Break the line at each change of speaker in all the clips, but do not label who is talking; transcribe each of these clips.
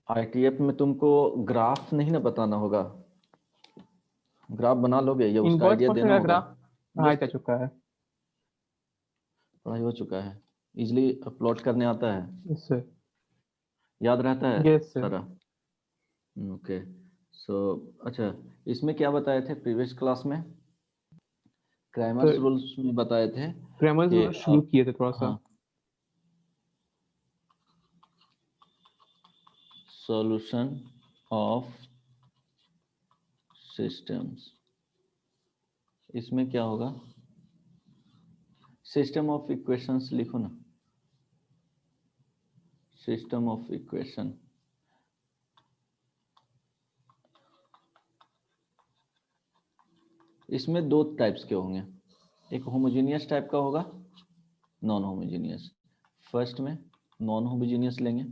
ITF में तुमको graph नहीं ना बताना होगा, ग्राफ बना लोगे या उसका
इनवर्स
आइडिया
फंक्शन
देना
का
होगा?
ग्राफ पढ़ाया जा चुका है।
पढ़ाई हो चुका है, इजिली प्लॉट करने आता है,
यस सर।
याद रहता है
यस सर।
सारा? ओके। सो अच्छा, इसमें क्या बताए थे प्रीवियस क्लास में? क्रैमर्स रूल्स में बताए थे
क्रैमर्स
कि
शुरू किए थे थोड़ा सा।
हाँ, सॉल्यूशन ऑफ सिस्टम्स, इसमें क्या होगा? सिस्टम ऑफ इक्वेशंस लिखो ना, सिस्टम ऑफ इक्वेशन। इसमें दो टाइप्स के होंगे, एक होमोजेनियस टाइप का होगा, नॉन होमोजेनियस। फर्स्ट में नॉन होमोजेनियस लेंगे,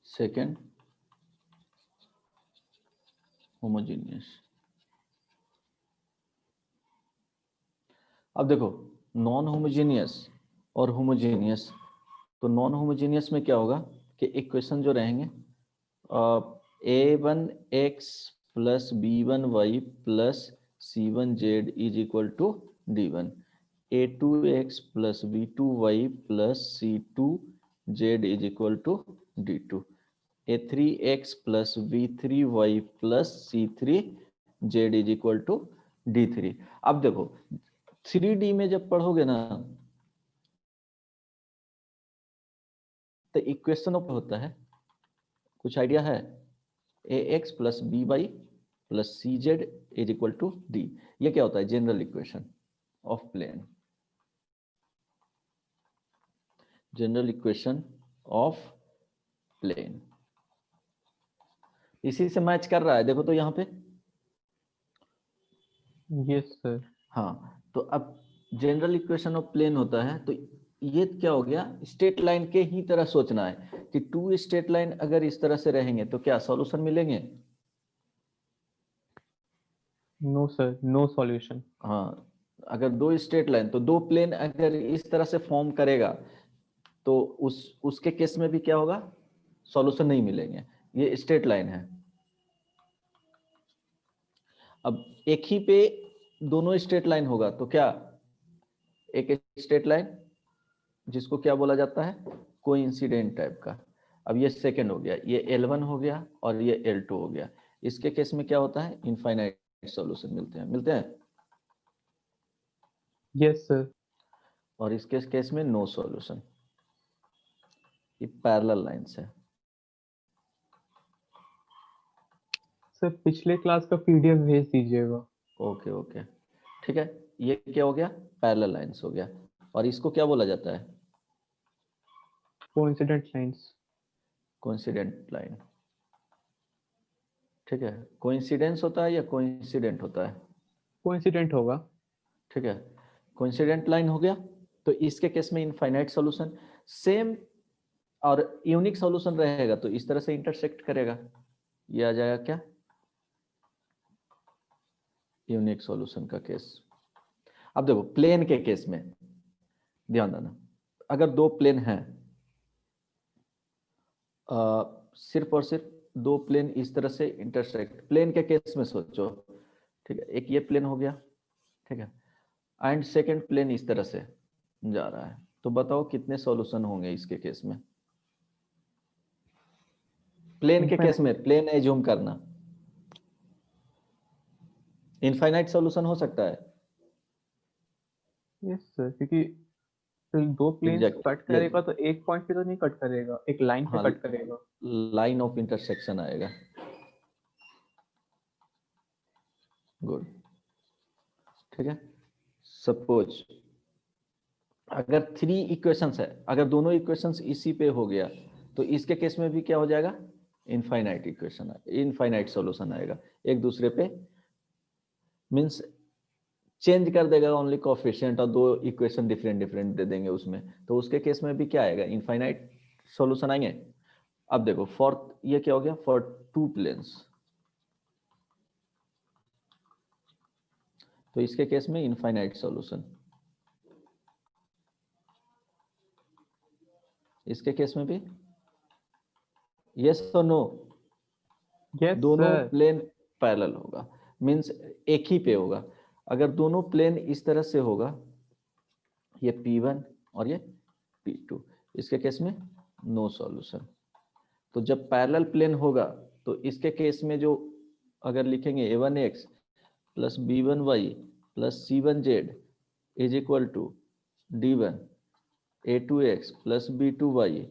सेकंड होमोजेनियस। अब देखो, नॉन होमोजेनियस और होमोजेनियस, तो नॉन होमोजेनियस में क्या होगा कि इक्वेशन जो रहेंगे a1x plus b1y plus c1z is equal to d1, a2x plus b2y plus c2z is equal to d2, a3x plus b3y plus c3z is equal to d3। अब देखो 3D में जब पढ़ोगे ना तो इक्वेशन होता है, कुछ आइडिया है? ax plus by plus cz is equal to d, ये क्या होता है? General equation of plane, general equation of plane. इसी से मैच कर रहा है, देखो तो यहाँ पे।
Yes sir.
हाँ, तो अब जनरल इक्वेशन ऑफ प्लेन होता है, तो ये क्या हो गया? स्ट्रेट लाइन के ही तरह सोचना है कि टू स्ट्रेट लाइन अगर इस तरह से रहेंगे तो क्या सॉल्यूशन मिलेंगे?
No sir, no solution.
हाँ, अगर दो स्ट्रेट लाइन, तो दो प्लेन अगर इस तरह से फॉर्म करेगा तो उसके केस में भी क्या होगा? सॉल्यूशन नहीं मिलेंगे, ये स्ट्रेट लाइन है। अब एक ही पे दोनों स्ट्रेट लाइन होगा तो क्या? एक स्ट्रेट लाइन जिसको क्या बोला जाता है? कोइंसिडेंट टाइप का। अब ये सेकंड हो गया, ये L1 हो गया और ये L2 हो गया। इसके केस में क्या होता है? इनफाइनाइट सॉल्यूशन मिलते हैं।
Yes sir.
और इसके केस में नो सॉल्यूशन, ये पैरेलल लाइंस है।
सर पिछले क्लास का पीडीएफ भेज दीजिएगा।
ओके ओके, ठीक है। ये क्या हो गया? पैरेलल लाइंस हो गया। और इसको क्या बोला जाता है?
Coincident lines.
कोइंसिडेंट लाइन, ठीक है। कोइंसिडेंस होता है या कोइंसिडेंट होता है?
कोइंसिडेंट होगा।
ठीक है, कोइंसिडेंट लाइन हो गया। तो इसके केस में इनफाइनाइट सॉल्यूशन सेम, और यूनिक सॉल्यूशन रहेगा तो इस तरह से इंटरसेक्ट करेगा, ये आ जाएगा क्या? यूनिक सॉल्यूशन का केस। अब देखो प्लेन के केस में ध्यान देना, अगर दो प्लेन हैं, सिर्फ और सिर्फ दो प्लेन इस तरह से इंटरसेक्ट, प्लेन के केस में सोचो, ठीक है। एक ये प्लेन हो गया, ठीक है, एंड सेकंड प्लेन इस तरह से जा रहा है, तो बताओ कितने सॉल्यूशन होंगे इसके केस में? प्लेन के केस में, प्लेन एज्यूम करना, इनफाइनाइट सॉल्यूशन हो सकता है।
यस सर, क्योंकि तो दो प्लेन्स
एग्जैक्ट,
कट
ये
करेगा तो एक पॉइंट पे तो नहीं कट करेगा, एक लाइन पे
हाँ,
कट करेगा।
लाइन ऑफ इंटरसेक्शन आएगा। गुड, ठीक है। सपोज अगर थ्री इक्वेशंस है, अगर दोनों इक्वेशंस इसी पे हो गया तो इसके केस में भी क्या हो जाएगा? इनफाइनाइट इक्वेशन, इनफाइनाइट सॉल्यूशन आएगा। एक दूसरे पे मींस चेंज कर देगा ओनली कोफिशिएंट, और दो इक्वेशन डिफरेंट डिफरेंट दे देंगे उसमें, तो उसके केस में भी क्या आएगा? इनफाइनाइट सॉल्यूशन आएंगे। अब देखो फॉर, ये क्या हो गया? फॉर टू प्लेन्स, तो इसके केस में इनफाइनाइट सॉल्यूशन। इसके केस में भी यस और नो,
यस
दोनों
सर।
प्लेन पैरेलल होगा, मींस एक ही पे होगा। अगर दोनों प्लेन इस तरह से होगा, ये P1 और ये P2, इसके केस में नो सॉल्यूशन। तो जब पैरेलल प्लेन होगा तो इसके केस में जो अगर लिखेंगे A1x plus B1y plus C1z is equal to D1, A2x plus B2y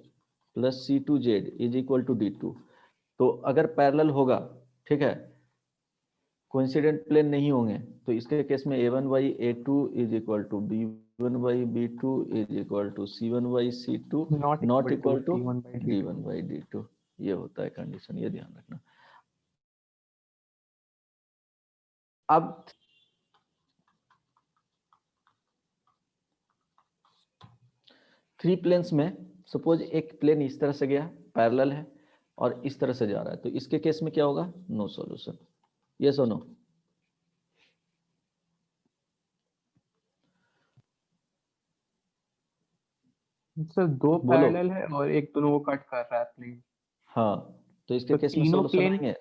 plus C2z is equal to D2। तो अगर पैरेलल होगा, ठीक है, कोइंसिडेंट प्लेन नहीं होंगे, तो इसके केस में A1y A2 is equal to B1y B2 is equal to C1y C2 not equal to
D1 by D2।
D1 by D2। ये होता है कंडीशन, ये ध्यान रखना। अब थ्री प्लेन्स में सपोज एक प्लेन इस तरह से गया, पैरेलल है, और इस तरह से जा रहा है, तो इसके केस में क्या होगा? No solution. यस और नो?
सर दो
बोलो।
पैरेलल है और एक दोनों को कट कर रहा है प्लेन।
हाँ, तो इसके
तो
केस में सॉल्यूशन आएंगे।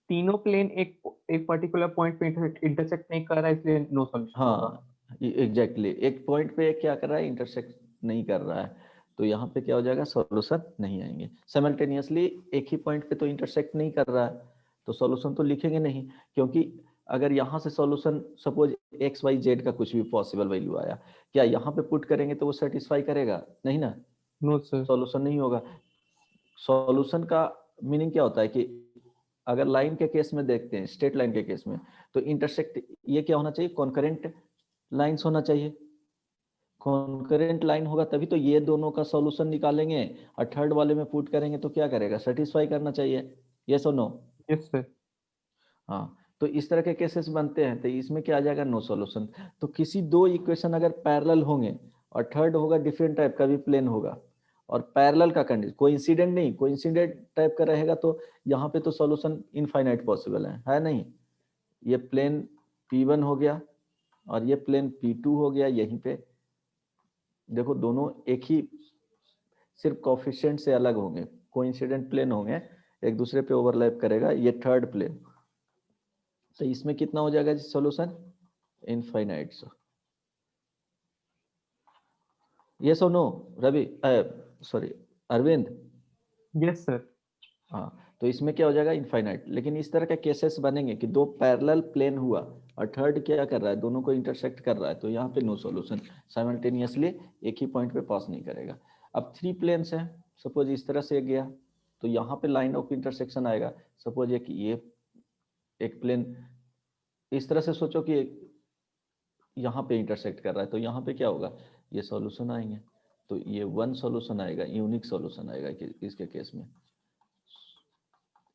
तीनों प्लेन एक एक पर्टिकुलर पॉइंट पे इंटरसेक्ट नहीं कर रहा है, इसलिए नो सॉल्यूशन होगा।
हाँ एग्जैक्टली, एक पॉइंट पे क्या कर रहा है? इंटरसेक्ट नहीं कर रहा है, तो यहाँ पे क्या हो जाएगा? सॉल्यूशन नहीं आएंगे। साइमल्टेनियसली एक ही पॉइंट पे तो इंटरसेक्ट नहीं कर रहा है, तो सॉल्यूशन तो लिखेंगे नहीं, क्योंकि अगर यहाँ से solution suppose x y z का कुछ भी पॉसिबल वैल्यू आया, क्या यहाँ पे पुट करेंगे तो वो सेटिस्फाई करेगा? नहीं ना,
नो सर।
सॉल्यूशन नहीं होगा। सॉल्यूशन का मीनिंग क्या होता है कि अगर लाइन के केस में देखते हैं, स्ट्रेट लाइन के केस में, तो इंटरसेक्ट ये क्या होना चाहिए? कॉन्करेंट लाइंस होना चाहिए। कॉन्करेंट लाइन होगा तभी तो ये दोनों का सॉल्यूशन निकालेंगे, और थर्ड वाले में पुट करेंगे तो क्या करेगा? सेटिस्फाई करना चाहिए। यस और नो?
Yes sir.
हाँ, तो इस तरह के केसेस बनते हैं, तो इसमें क्या आ जाएगा? No solution. तो किसी दो इक्वेशन अगर पैरेलल होंगे और थर्ड होगा डिफरेंट टाइप का भी प्लेन होगा, और पैरेलल का कंडीशन कोइंसिडेंट नहीं, कोइंसिडेंट टाइप का रहेगा, तो यहाँ पे तो सॉल्यूशन इनफाइनाइट पॉसिबल है नहीं? ये प्लेन P1 हो गया और ये प्लेन P2 हो गया। यहीं पे देखो, दोनों एक ही, सिर्फ कोफिशिएंट से अलग होंगे, कोइंसिडेंट प्लेन होंगे, एक दूसरे पे ओवरलैप करेगा। ये थर्ड प्लेन, तो इसमें कितना हो जाएगा सॉल्यूशन? इनफाइनाइट। यस और no Ravi? Sorry Arvind.
Yes sir.
हाँ, तो इसमें क्या हो जाएगा? इनफाइनाइट। लेकिन इस तरह के केसेस बनेंगे कि दो पैरेलल प्लेन हुआ और थर्ड क्या कर रहा है? दोनों को इंटरसेक्ट कर रहा है, तो यहाँ पे नो सॉल्यूशन, साइमल्टेनियसली एक ही पॉइंट पे पास नहीं करेगा। अब थ्री प्लेन्स हैं, सपोज इस तरह से गया, तो यहाँ पे लाइन ऑफ इंटरसेक्शन आएगा। सपोज ये एक प्लेन इस तरह से सोचो कि यहाँ पे इंटरसेक्ट कर रहा है, तो यहाँ पे क्या होगा? ये सॉल्यूशन आएंगे, तो ये वन सॉल्यूशन आएगा, यूनिक सॉल्यूशन आएगा इसके केस में।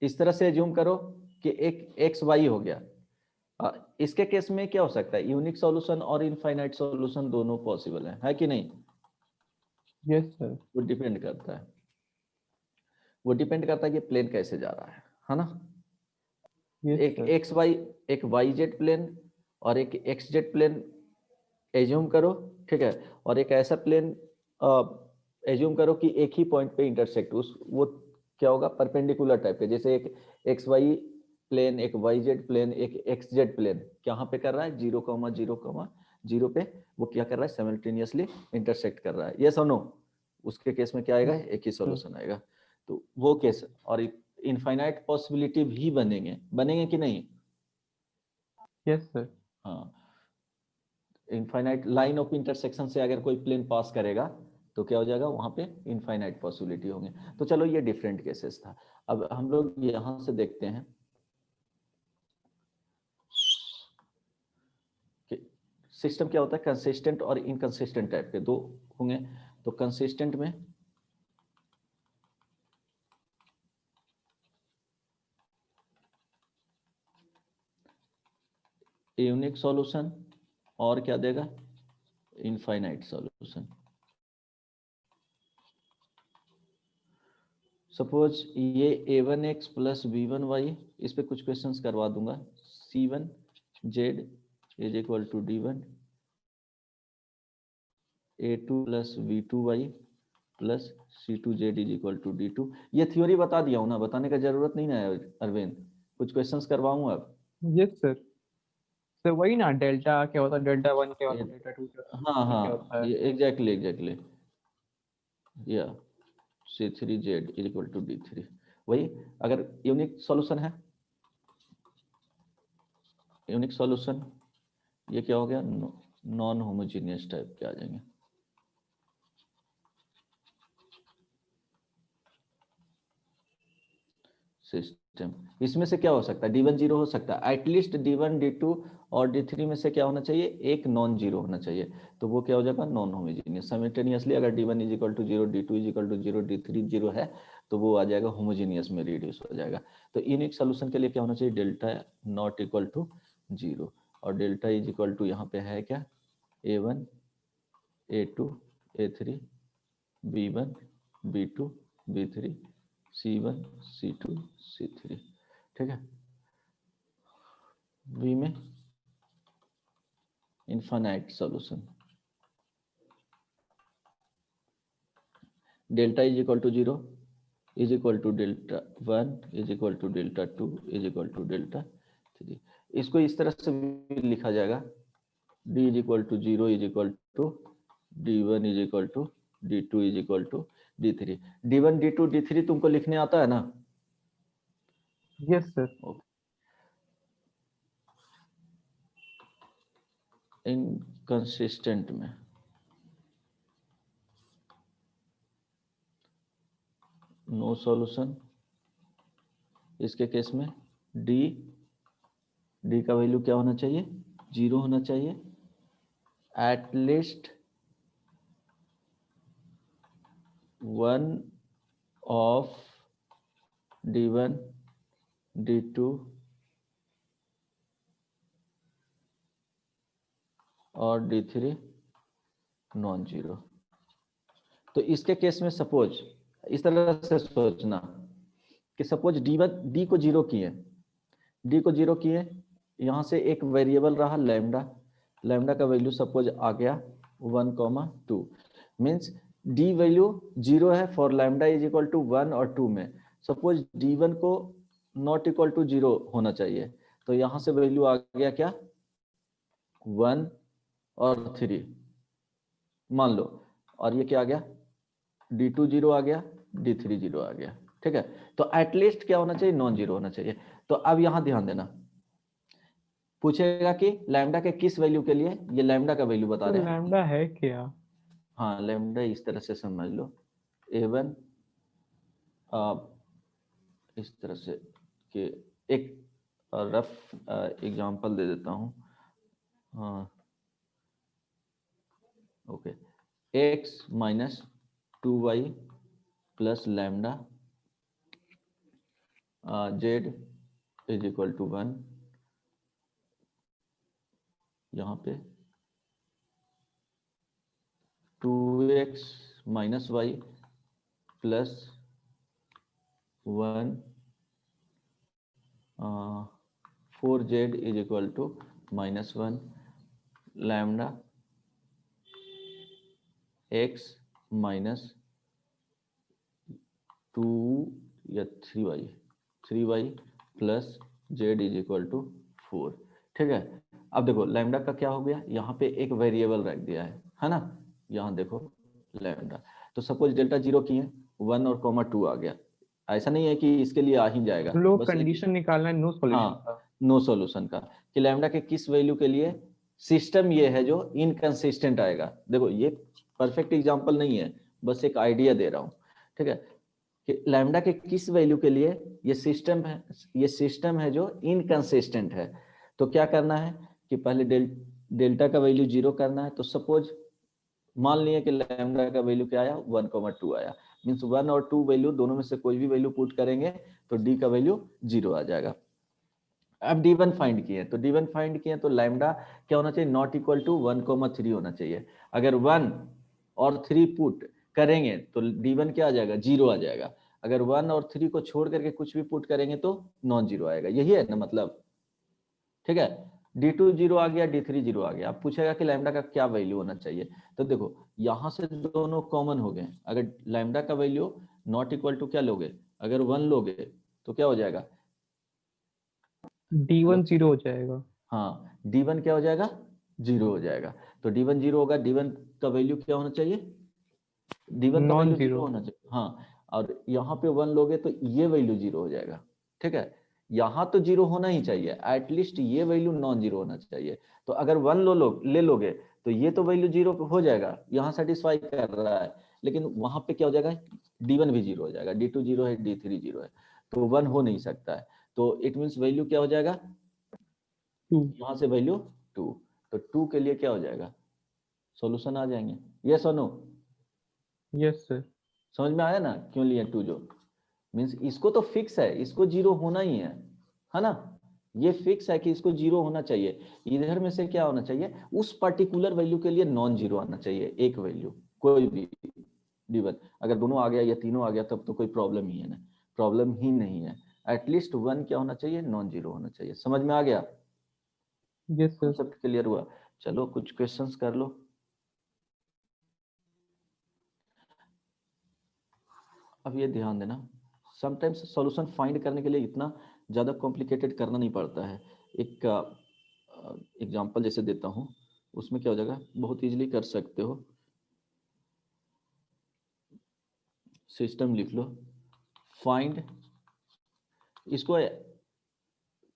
इस तरह से एज्यूम करो कि एक एक्स वाई हो गया। इसके केस में क्या हो सकता है? यूनिक सॉल्यूशन और इनफाइनाइट सॉल्यूशन दोनों पॉसिबल है कि नहीं?
Yes sir.
वो डिपेंड करता है, वो डिपेंड करता है कि प्लेन कैसे जा रहा है ना?
यस
एक
सर।
एक्स वाई, एक वाई जेड प्लेन और एक एक्स जेड प्लेन एज्यूम करो, ठीक है, और एक ऐसा प्लेन एज्यूम करो कि एक ही पॉइंट पे इंटरसेक्ट, उस वो क्या होगा? परपेंडिकुलर टाइप के, जैसे एक एक्स वाई प्लेन, एक वाई जेड प्लेन, एक एक्स जेड प्लेन कहाँ पे कर रहा है? 0,0,0 पे वो क्या कर रहा है? साइमल्टेनियसली इंटरसेक्ट कर रहा है। यस और नो? उसके केस में क्या आएगा? एक ही सॉल्यूशन आएगा। तो वो केस, और इनफाइनाइट पॉसिबिलिटी भी बनेंगे कि नहीं?
Yes sir.
हाँ, इनफाइनाइट लाइन ऑफ इंटरसेक्शन से अगर कोई प्लेन पास करेगा तो क्या हो जाएगा? वहां पे इनफाइनाइट पॉसिबिलिटी होंगे। तो चलो, ये डिफरेंट केसेस था। अब हम लोग यहां से देखते हैं कि सिस्टम क्या होता है। कंसिस्टेंट और इनकंसिस्टेंट टाइप के दो होंगे। तो कंसिस्टेंट में यूनिक सॉल्यूशन और क्या देगा? Infinite solution. सपोज ये a1x प्लस b1y, इस पे कुछ क्वेश्चंस करवा दूंगा। c1z is equal to d1, a2 plus b2y plus C2Z is equal to D2। ये थ्योरी बता दिया हूँ ना, बताने का जरूरत नहीं ना है अरविंद, कुछ क्वेश्चंस करवाऊँ अब?
Yes sir. सर वही ना, डेल्टा क्या होता है, डेल्टा 1 क्या होता है,
ये-
डेल्टा 2 क्या होता है,
हाँ
D क्या
हाँ,
होता है।
ये एग्जैक्टली या C3Z is equal to D3। वही, अगर यूनिक सॉल्यूशन है, यूनिक सॉल्यूशन ये क्या हो गया, नॉन होमोजीनियस टाइप के आ जाएंगे। सिस्टम इसमें से क्या हो सकता है, D1 जीरो हो सकता है, एटलीस्ट D1 D2 और D3 में से क्या होना चाहिए, एक नॉन जीरो होना चाहिए, तो वो क्या हो जाएगा, नॉन होमोजीनियस। साइमल्टेनियसली अगर D1 is equal to zero, D2 is equal to zero, D3 zero है तो वो आ जाएगा होमोजीनियस में रिड्यूस हो जाएगा। तो यूनिक सोल्यूशन के लिए क्या होना चाहिए, delta not equal to zero, और डेल्टा इज इक्वल टू यहाँ पे है क्या, A1 A2 A3 B1 B2 B3 C1 C2 C3, ठीक है। V में infinite solution, delta is equal to zero is equal to delta 1 is equal to delta 2 is equal to delta 3। इसको इस तरह से भी लिखा जाएगा, D is equal to zero is equal to D1 is equal to D2 is equal to D3। D1 D2 D3 तुमको लिखने आता है ना?
Yes sir.
इनकंसिस्टेंट में नो सॉल्यूशन, इसके केस में डी का वैल्यू क्या होना चाहिए, जीरो होना चाहिए, at least one of D1 D2 और D3 नॉन जीरो। तो इसके केस में सपोज इस तरह से सोचना कि सपोज डी को जीरो किए, डी को जीरो किए, यहाँ से एक वेरिएबल रहा लैम्डा, लैम्डा का वैल्यू सपोज आ गया 1,2, मीन्स डी वैल्यू जीरो है for lambda is equal to 1 और 2 में। सपोज D1 को नॉट इक्वल टू जीरो होना चाहिए, तो यहाँ से वैल्यू आ गया क्या, 1 और 3 मान लो, और ये क्या आ गया, D2 जीरो आ गया, D3 जीरो आ गया, ठीक है। तो एटलीस्ट क्या होना चाहिए, नॉन जीरो होना चाहिए। तो अब यहां ध्यान देना, पूछेगा कि लैम्डा के किस वैल्यू के लिए, ये लैम्डा का वैल्यू बता
तो
रहे हैं।
लैम्डा है क्या?
हाँ, लैम्डा इस तरह से समझ लो, A1 इस तरह से कि एक रफ एग्जांपल दे देता हूं, हाँ okay, x minus 2y plus lambda z is equal to 1, यहाँ पे 2x minus y plus 1 4z is equal to minus 1 lambda x minus 2 या 3y plus z is equal to 4, ठीक है। अब देखो लैम्डा का क्या हो गया, यहाँ पे एक वेरिएबल रख दिया है ना, यहाँ देखो लैम्डा, तो सपोज डेल्टा जीरो किए 1 और कॉमा 2 आ गया, ऐसा नहीं है कि इसके लिए आ ही जाएगा,
हम लोग
बस एक
कंडीशन निकालना है नो सॉल्यूशन
हाँ
का।
नो सॉल्यूशन का, कि लैम्डा के किस वैल्यू के लिए सिस्टम ये है जो इनकंसिस्टेंट आएगा। देखो ये परफेक्ट एग्जांपल नहीं है, बस एक आइडिया दे रहा हूँ, ठीक है, कि लैम्डा के किस वैल्यू के लिए ये सिस्टम है जो इनकंसिस्टेंट है। तो क्या करना है कि पहले डेल्टा का वैल्यू जीरो करना है। तो सपोज मान लिए कि लैम्डा का वैल्यू क्या आया, 1,2 आया, मीन्स 1 और 2 वैल्यू दोनों में से कोई भी वैल्यू पुट करेंगे तो डी का वैल्यू जीरो आ जाएगा। अब D1 फाइंड किए, तो D1 फाइंड किए तो लैम्डा क्या होना चाहिए, नॉट इक्वल टू 1,3 होना चाहिए। अगर 1 और 3 पुट करेंगे तो D1 क्या आ जाएगा, जीरो आ जाएगा। अगर 1 और 3 को छोड़ करके कुछ भी पुट करेंगे तो नॉन जीरो आएगा, यही है ना मतलब, ठीक है। D2 जीरो आ गया, D3 जीरो आ गया। अब पूछेगा कि लैम्डा का क्या वैल्यू होना चाहिए, तो देखो यहां से दोनों कॉमन हो गए। अगर लैम्डा का वैल्यू नॉट इक्वल टू क्या लोगे, अगर 1 लोगे तो क्या हो जाएगा,
D1 0 हो जाएगा।
हाँ D1 क्या हो जाएगा, जीरो हो जाएगा। तो D1 जीरो होगा, D1 का वैल्यू क्या होना चाहिए, D1 का
नॉन
वैल्यू जीरो
जीरो।
होना चाहिए, हाँ। और यहाँ पे 1 लोगे तो ये वैल्यू जीरो हो जाएगा, ठीक है। यहाँ तो जीरो होना ही चाहिए, एटलीस्ट ये वैल्यू नॉन जीरो होना चाहिए। तो अगर 1 ले लोगे तो ये तो वैल्यू जीरो हो जाएगा, यहाँ सेटिस्फाई कर रहा है। लेकिन वहां पे क्या हो जाएगा, D1 भी जीरो हो जाएगा, D2 जीरो है, D3 जीरो है, तो 1 हो नहीं सकता है। तो इट मीन्स वैल्यू क्या हो जाएगा,
2।
यहाँ से वैल्यू 2। तो 2 के लिए क्या हो जाएगा, सॉल्यूशन आ जाएंगे, यस और नो।
Yes sir.
समझ में आया ना क्यों लिए 2 जो, मीन्स इसको तो फिक्स है, इसको जीरो होना ही है ना। ये फिक्स है कि इसको जीरो होना चाहिए। इधर में से क्या होना चाहिए, उस पर्टिकुलर वैल्यू के लिए नॉन जीरो आना चाहिए, एक वैल्यू कोई भी D1। अगर दोनों आ गया या तीनों आ गया तब तो कोई प्रॉब्लम ही है ना, प्रॉब्लम ही नहीं है। एटलीस्ट 1 क्या होना चाहिए, नॉन जीरो होना चाहिए। समझ में आ गया,
यस सर।
कॉन्सेप्ट क्लियर हुआ। चलो कुछ क्वेश्चंस कर लो। अब ये ध्यान देना, समटाइम्स सॉल्यूशन फाइंड करने के लिए इतना ज़्यादा कॉम्प्लिकेटेड करना नहीं पड़ता है। एक एग्जांपल जैसे देता हूँ, उसमें क्या हो जाएगा, बहुत इजीली कर सकते हो। सिस्टम लिख लो, फाइंड, इसको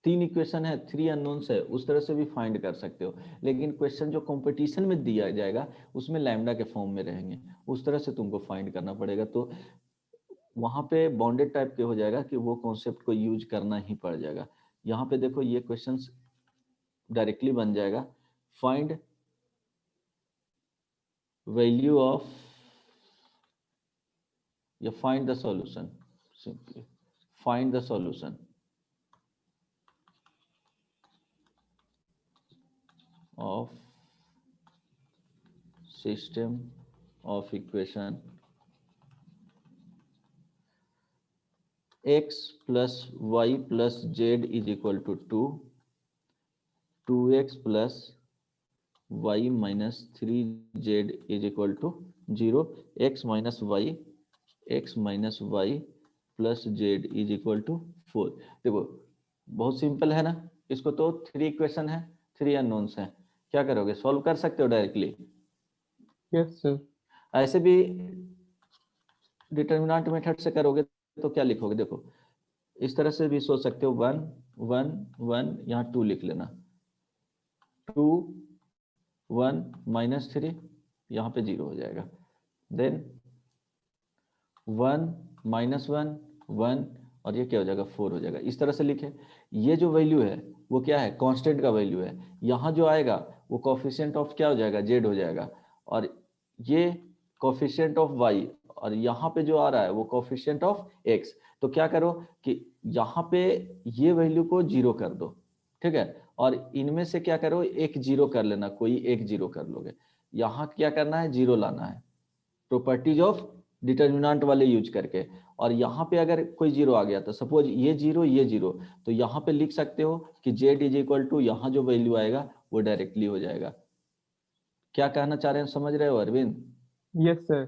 3 इक्वेशन है, 3 अननोन्स है, उस तरह से भी फाइंड कर सकते हो। लेकिन क्वेश्चन जो कंपटीशन में दिया जाएगा उसमें लैम्डा के फॉर्म में रहेंगे, उस तरह से तुमको फाइंड करना पड़ेगा। तो वहां पे बाउंडेड टाइप के हो जाएगा कि वो कॉन्सेप्ट को यूज करना ही पड़ जाएगा। यहाँ पे देखो ये क्वेश्चंस डायरेक्टली बन जाएगा, फाइंड वैल्यू ऑफ, या find the solution, simply find the solution of system of equation x plus y plus z is equal to 2x plus y minus 3z is equal to 0, x minus y plus z is equal to 4। देखो बहुत simple है ना, इसको तो 3 equation है, 3 unknowns हैं, क्या करोगे, सॉल्व कर सकते हो डायरेक्टली।
Yes sir.
ऐसे भी डिटर्मिनेंट मेथड से करोगे तो क्या लिखोगे, देखो इस तरह से भी सोच सकते हो, 1 1 1, यहाँ 2 लिख लेना, 2 1 माइनस 3, यहाँ पे 0 हो जाएगा, देन 1 माइनस 1 1, और ये क्या हो जाएगा, 4 हो जाएगा। इस तरह से लिखे। ये जो वैल्यू है वो क्या है, कांस्टेंट का वैल्यू है। यहाँ जो आएगा वो कोफिशिएंट ऑफ क्या हो जाएगा, जेड हो जाएगा, और ये कोफिशिएंट ऑफ वाई, और यहाँ पे जो आ रहा है वो कोफिशिएंट ऑफ एक्स। तो क्या करो कि यहाँ पे ये वैल्यू को 0 कर दो, ठीक है, और इनमें से क्या करो, एक 0 कर लेना, कोई एक 0 कर लोगे। यहाँ क्या करना है, 0 लाना है, प्रॉपर्टीज ऑफ डिटर्मिनेंट वाले यूज करके। और यहाँ पे अगर कोई 0 आ गया तो सपोज ये 0 ये 0, तो यहाँ पे लिख सकते हो कि z इज इक्वल टू, यहाँ जो वैल्यू आएगा वो डायरेक्टली हो जाएगा। क्या कहना चाह रहे हैं, समझ रहे हो अरविंद।
Yes sir.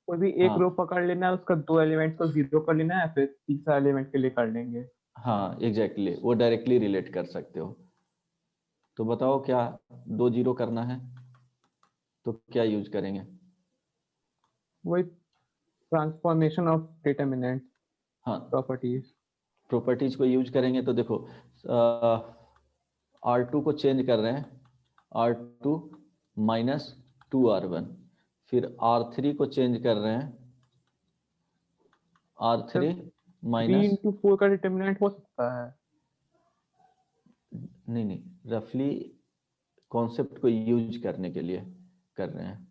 कोई भी एक रो
हाँ
पकड़ लेना है, उसका 2 एलिमेंट को 0 कर लेना है, फिर तीसरा एलिमेंट के लिए कर लेंगे।
हाँ एग्जैक्टली, वो डायरेक्टली रिलेट कर सकते हो। तो बताओ क्या 2 0 करना है तो क्या यूज करेंगे।
वही ट्रांसफॉर्मेशन ऑफ डिटर्मिनेंट
हाँ
प्रॉपर्टीज।
प्रॉपर्टीज को यूज करेंगे तो देखो R2 को चेंज कर रहे हैं, R2 माइनस 2R1, फिर R3 को चेंज कर रहे हैं,
सर
R3
3
माइनस,
इंटू 4 का डिटर्मिनेंट हो सकता है।
नहीं रफली कॉन्सेप्ट को यूज करने के लिए कर रहे हैं,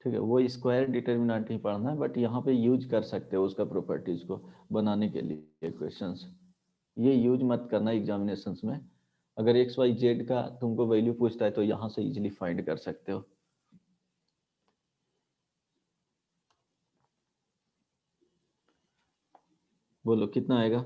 ठीक है। वो स्क्वायर डिटर्मिनेंट ही पढ़ना है, बट यहाँ पे यूज कर सकते हो उसका प्रॉपर्टीज को बनाने के लिए क्वेश्चंस। ये यूज मत करना एग्जामिनेशंस में। अगर एक्स वाई जेड का तुमको वैल्यू पूछता है तो यहाँ से इजीली फाइंड कर सकते हो। बोलो कितना आएगा,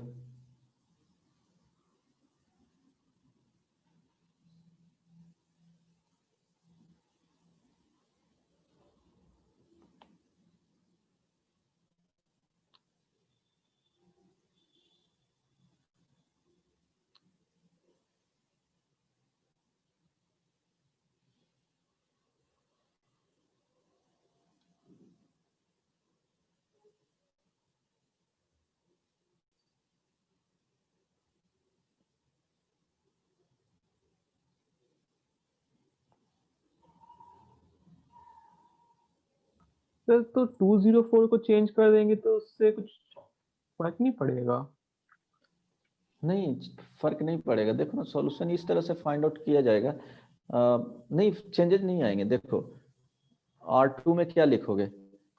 सर तो 204 को चेंज कर देंगे तो उससे कुछ फर्क नहीं पड़ेगा?
नहीं, फर्क नहीं पड़ेगा। देखो ना, सॉल्यूशन इस तरह से फाइंड आउट किया जाएगा। नहीं, चेंजेस नहीं आएंगे। देखो R2 में क्या लिखोगे,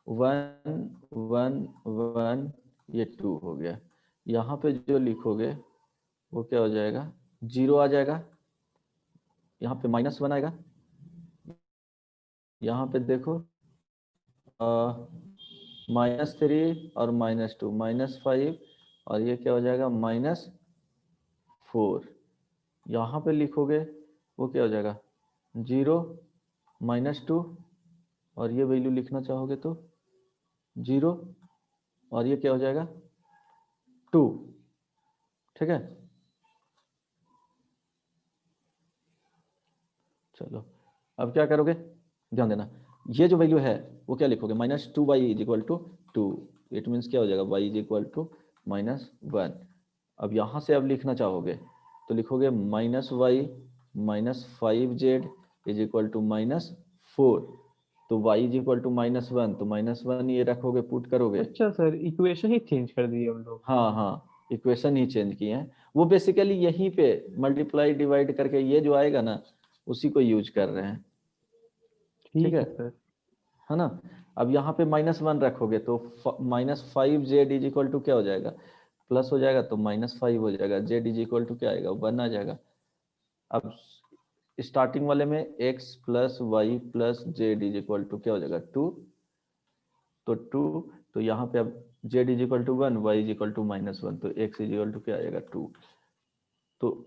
1 1 1, ये 2 हो गया। यहाँ पे जो लिखोगे वो क्या हो जाएगा, 0 आ जाएगा। यहाँ पे -1 आएगा। यहाँ पे देखो -3 और -2, -5, और ये क्या हो जाएगा, -4। यहाँ पे लिखोगे वो क्या हो जाएगा, 0 -2, और ये वैल्यू लिखना चाहोगे तो 0, और ये क्या हो जाएगा, 2। ठीक है, चलो अब क्या करोगे, ध्यान देना। ये जो वैल्यू है वो क्या लिखोगे, -2y = 2। इट मीन्स क्या हो जाएगा, y = -1। अब यहाँ से अब लिखना चाहोगे तो लिखोगे -y -5z = -4। तो y = -1, तो -1 ये रखोगे, पुट करोगे।
अच्छा सर, इक्वेशन ही चेंज कर दिए हम लोग।
हाँ हाँ, इक्वेशन ही चेंज किए हैं। वो बेसिकली यहीं पे मल्टीप्लाई डिवाइड करके ये जो आएगा ना, उसी को यूज कर रहे हैं। ठीक
ठीक
है
है सर।
है ना। अब यहाँ पे -1 रखोगे तो -5z = क्या हो जाएगा, प्लस हो जाएगा तो -5 हो जाएगा। z = क्या आएगा, 1 आ जाएगा। अब स्टार्टिंग वाले में x + y + z = क्या हो जाएगा, 2। तो 2, तो यहाँ पे अब z = 1, y = -1, तो x = क्या आएगा, 2। तो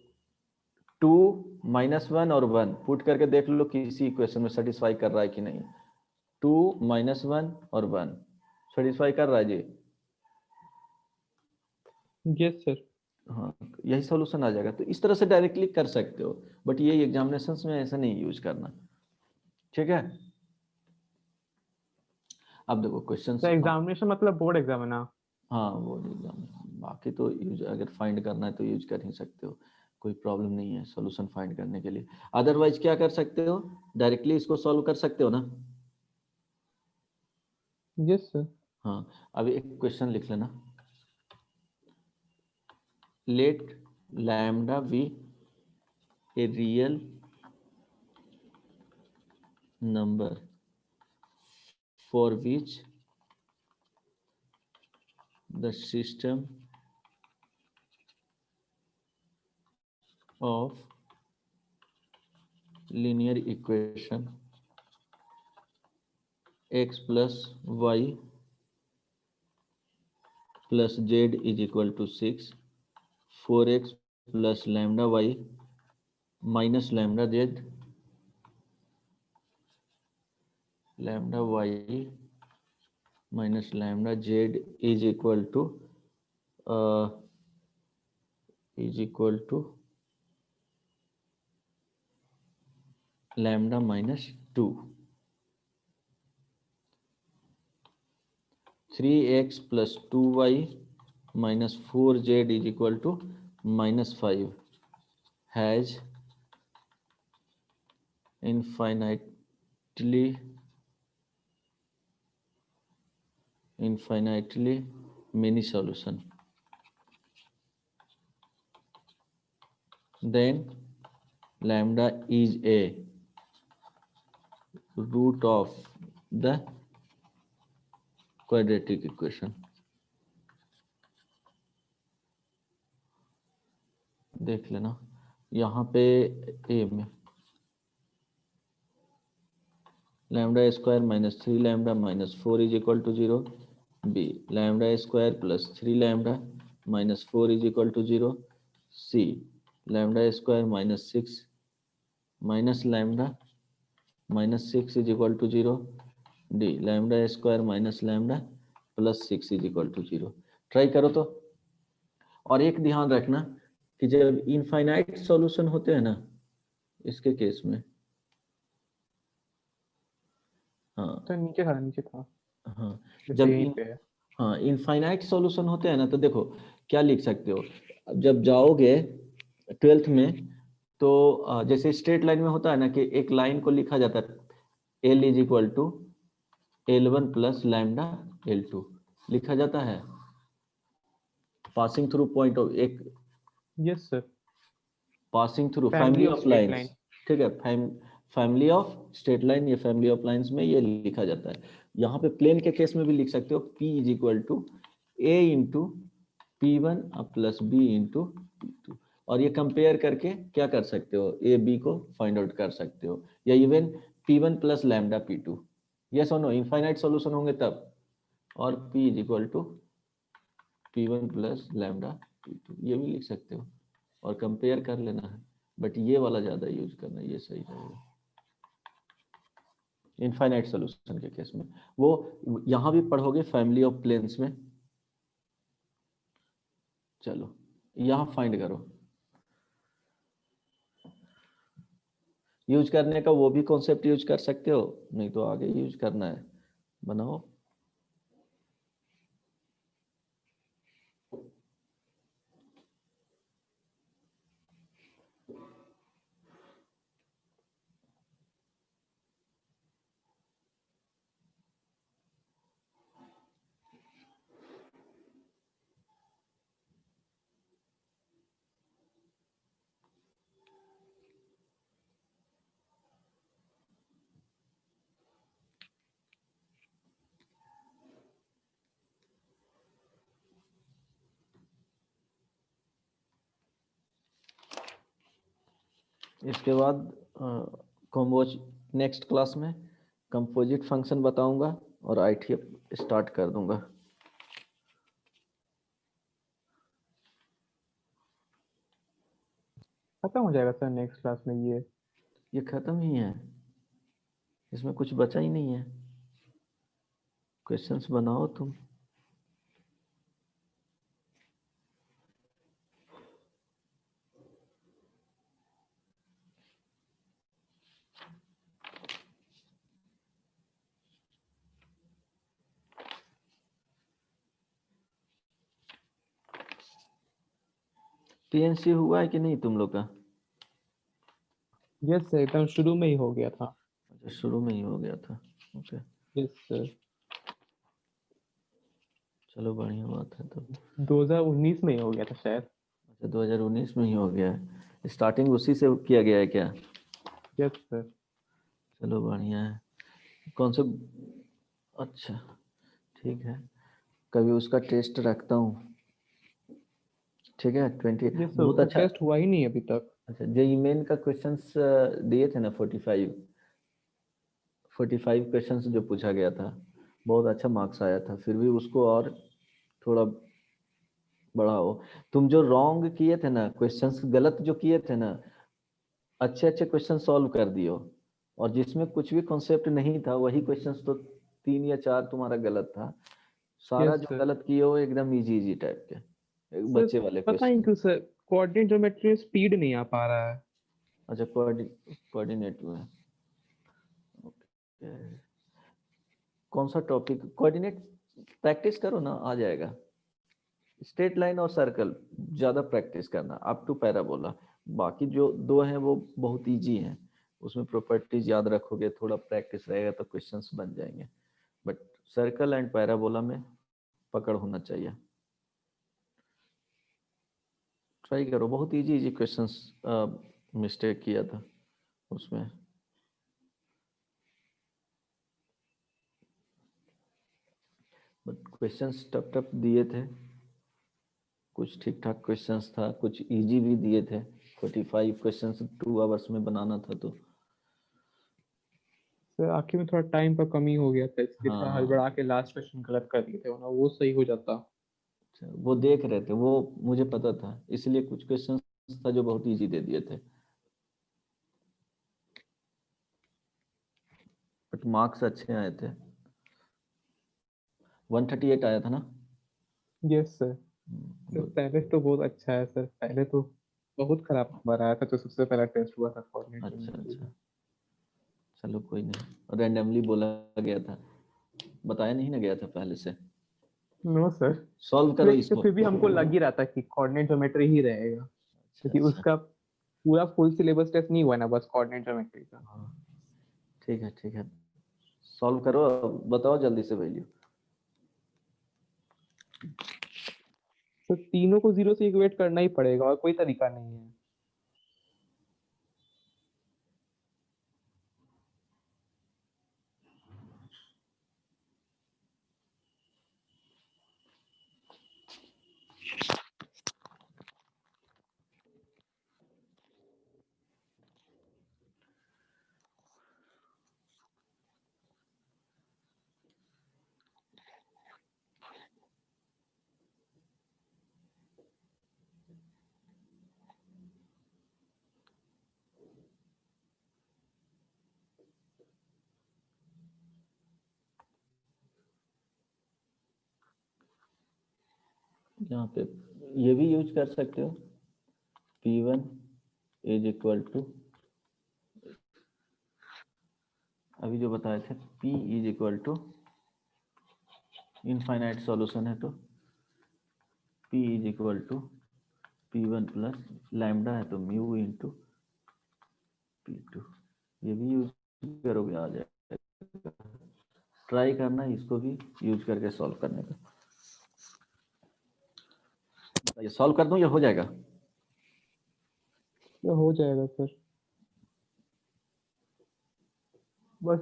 2 -1 और 1 पुट करके देख लो किसी इक्वेशन में सेटिस्फाई कर रहा है कि नहीं। 2 -1 और 1 सेटिस्फाई कर रहा है जी।
Yes sir.
हाँ, यही सॉल्यूशन आ जाएगा। तो इस तरह से डायरेक्टली कर सकते हो, बट ये एग्जामिनेशंस में ऐसा नहीं यूज करना। ठीक है, अब देखो क्वेश्चन।
सर एग्जामिनेशन मतलब बोर्ड एग्जाम है ना?
हाँ, वो एग्जाम, बाकी तो यूज अगर फाइंड करना है तो यूज कर ही सकते हो, कोई प्रॉब्लम नहीं है सॉल्यूशन फाइंड करने के लिए। अदरवाइज क्या कर सकते हो, डायरेक्टली इसको सॉल्व कर सकते हो ना।
Yes sir.
हाँ, अभी एक क्वेश्चन लिख लेना। Let lambda be a real number for which the system of linear equation x plus y plus z = 6, 4x plus lambda y minus lambda z, lambda y minus lambda z is equal to lambda -2। 3x plus 2y minus 4z is equal to -5 has infinitely many solution. Then lambda is a root of the quadratic equation. देख लेना यहाँ पे ए में lambda square minus 3 lambda minus 4 is equal to 0, b lambda square plus 3 lambda minus 4 is equal to 0, c lambda square minus 6 minus lambda minus 6 is equal to 0, d lambda square minus lambda plus 6 is equal to 0। Try करो तो। और एक ध्यान रखना कि जब infinite solution होते हैं ना, इसके केस में, हाँ
तो नीचे था, नीचे था।
हाँ,
जैसे
जब
यहीं पे है।
हाँ इनफाइनाइट सॉल्यूशन होते हैं ना, तो देखो क्या लिख सकते हो। जब जाओगे 12th में तो जैसे स्ट्रेट लाइन में होता है ना कि एक लाइन को लिखा जाता है L = L1 plus lambda L2 लिखा जाता है पासिंग थ्रू पॉइंट ऑफ एक
yes sir,
passing through
family
family
of
of
straight
lines,
line.
ठीक है, फैमिली ऑफ स्ट्रेट लाइन या फैमिली ऑफ लाइंस में ये लिखा जाता है। यहाँ पे प्लेन के केस में भी लिख सकते हो P is equal to A into P1 plus B into P2, और ये कंपेयर करके क्या कर सकते हो, A B को फाइंड आउट कर सकते हो, या even P1 plus lambda P2, yes और नो, इनफाइनाइट सॉल्यूशन होंगे तब, और P is equal to P1 plus lambda P2 ये भी लिख सकते हो और कंपेयर कर लेना है, बट ये वाला ज्यादा यूज करना, ये सही रहेगा इनफाइनाइट सॉल्यूशन के केस में। वो यहां भी पढ़ोगे फैमिली ऑफ प्लेन्स में। चलो यहां फाइंड करो, यूज करने का वो भी कॉन्सेप्ट यूज कर सकते हो, नहीं तो आगे यूज करना है, बनाओ। इसके बाद कॉम्बोज नेक्स्ट क्लास में कंपोजिट फंक्शन बताऊंगा और आईटीएफ स्टार्ट कर दूंगा।
खत्म हो जाएगा सर नेक्स्ट क्लास में
ये खत्म ही है, इसमें कुछ बचा ही नहीं है, क्वेश्चंस बनाओ तुम। पीएनसी हुआ है कि नहीं तुम लोग का?
यस सर, एकदम शुरू में ही हो गया था।
अच्छा शुरू में ही हो गया था, ओके
यस सर,
चलो बढ़िया बात है तो।
2019 में ही हो गया था शायद।
अच्छा 2019 में ही हो गया है, स्टार्टिंग उसी से किया गया है क्या?
Yes sir.
चलो बढ़िया है। कौन सा? अच्छा ठीक है, कभी उसका टेस्ट रखता हूँ, ठीक है 20
यस सर,
बहुत
उसका
अच्छा।
टेस्ट हुआ ही नहीं अभी तक।
अच्छा जेईई मेन का क्वेश्चंस दिए थे ना 45 क्वेश्चंस जो पूछा गया था, बहुत अच्छा मार्क्स आया था, फिर भी उसको और थोड़ा बढ़ाओ। तुम जो रॉन्ग किए थे ना क्वेश्चंस, गलत जो किए थे ना, अच्छे अच्छे क्वेश्चन सॉल्व कर दियो, और जिसमें कुछ भी कॉन्सेप्ट नहीं था वही क्वेश्चंस तो 3 या 4 तुम्हारा गलत था, सारा
यस
जो
सर।
गलत किए हो एकदम इजी इजी टाइप के
सर
बच्चे वाले
पता नहीं
क्वेश्चन।
क्यों सर, कोऑर्डिनेट ज्योमेट्री में स्पीड नहीं आ पा रहा है।
अच्छा कोऑर्डिनेट में, ओके कौन सा टॉपिक कोऑर्डिनेट? प्रैक्टिस करो ना, आ जाएगा। स्ट्रेट लाइन और सर्कल ज्यादा प्रैक्टिस करना, अप टू पैराबोला, बाकी जो दो हैं वो बहुत इजी हैं, उसमें प्रॉपर्टीज याद रखोगे, थोड़ा प्रैक्टिस रहेगा तो क्वेश्चंस बन जाएंगे, बट सर्कल एंड पैराबोला में पकड़ होना चाहिए। ट्राई करो, बहुत इजी इजी क्वेश्चंस मिस्टेक किया था उसमें। बट क्वेश्चंस टफ टफ दिए थे, कुछ ठीक ठाक क्वेश्चंस था, कुछ इजी भी दिए थे। 45 क्वेश्चंस 2 आवर्स में बनाना था तो।
सर आखिर में थोड़ा टाइम का कमी हो गया था, इसलिए थोड़ा
हाँ
हड़बड़ा के लास्ट क्वेश्चन गलत कर दिए थे, वरना वो सही हो जाता।
वो देख रहे थे, वो मुझे पता था, इसलिए कुछ क्वेश्चंस था जो बहुत इजी दे दिए थे, बट मार्क्स अच्छे आए थे। 138 आया था ना?
Yes sir. Sir
good.
पहले तो बहुत अच्छा है सर, पहले तो बहुत खराब नंबर आया था जो सबसे पहला टेस्ट हुआ था कोऑर्डिनेट
अच्छा
ज्योमेट्री
अच्छा,
का।
चलो कोई नहीं, रैंडमली बोला गया था, बताया नहीं ना गया था पहले से।
नो सर,
सॉल्व करो
लेकिन
इसको।
फिर भी हमको लग ही रहा था कि कोऑर्डिनेट ज्योमेट्री ही रहेगा,
अच्छा
क्योंकि
अच्छा,
उसका पूरा फुल सिलेबस टेस्ट नहीं हुआ ना, बस कोऑर्डिनेट ज्योमेट्री का।
हाँ ठीक है ठीक है, सॉल्व करो, बताओ जल्दी से वैल्यू।
तो तीनों को 0 से इक्वेट करना ही पड़ेगा और कोई तरीका नहीं है।
यहाँ पे ये भी यूज कर सकते हो, P1 इज इक्वल टू, अभी जो बताए थे, P is equal to infinite solution है तो P is equal to P1 plus lambda है तो म्यू इंटू P2, ये भी यूज करोगे आ जाएगा। ट्राई करना इसको भी यूज करके सॉल्व करने का। ये सॉल्व कर दूं या हो जाएगा?
तो हो जाएगा सर, बस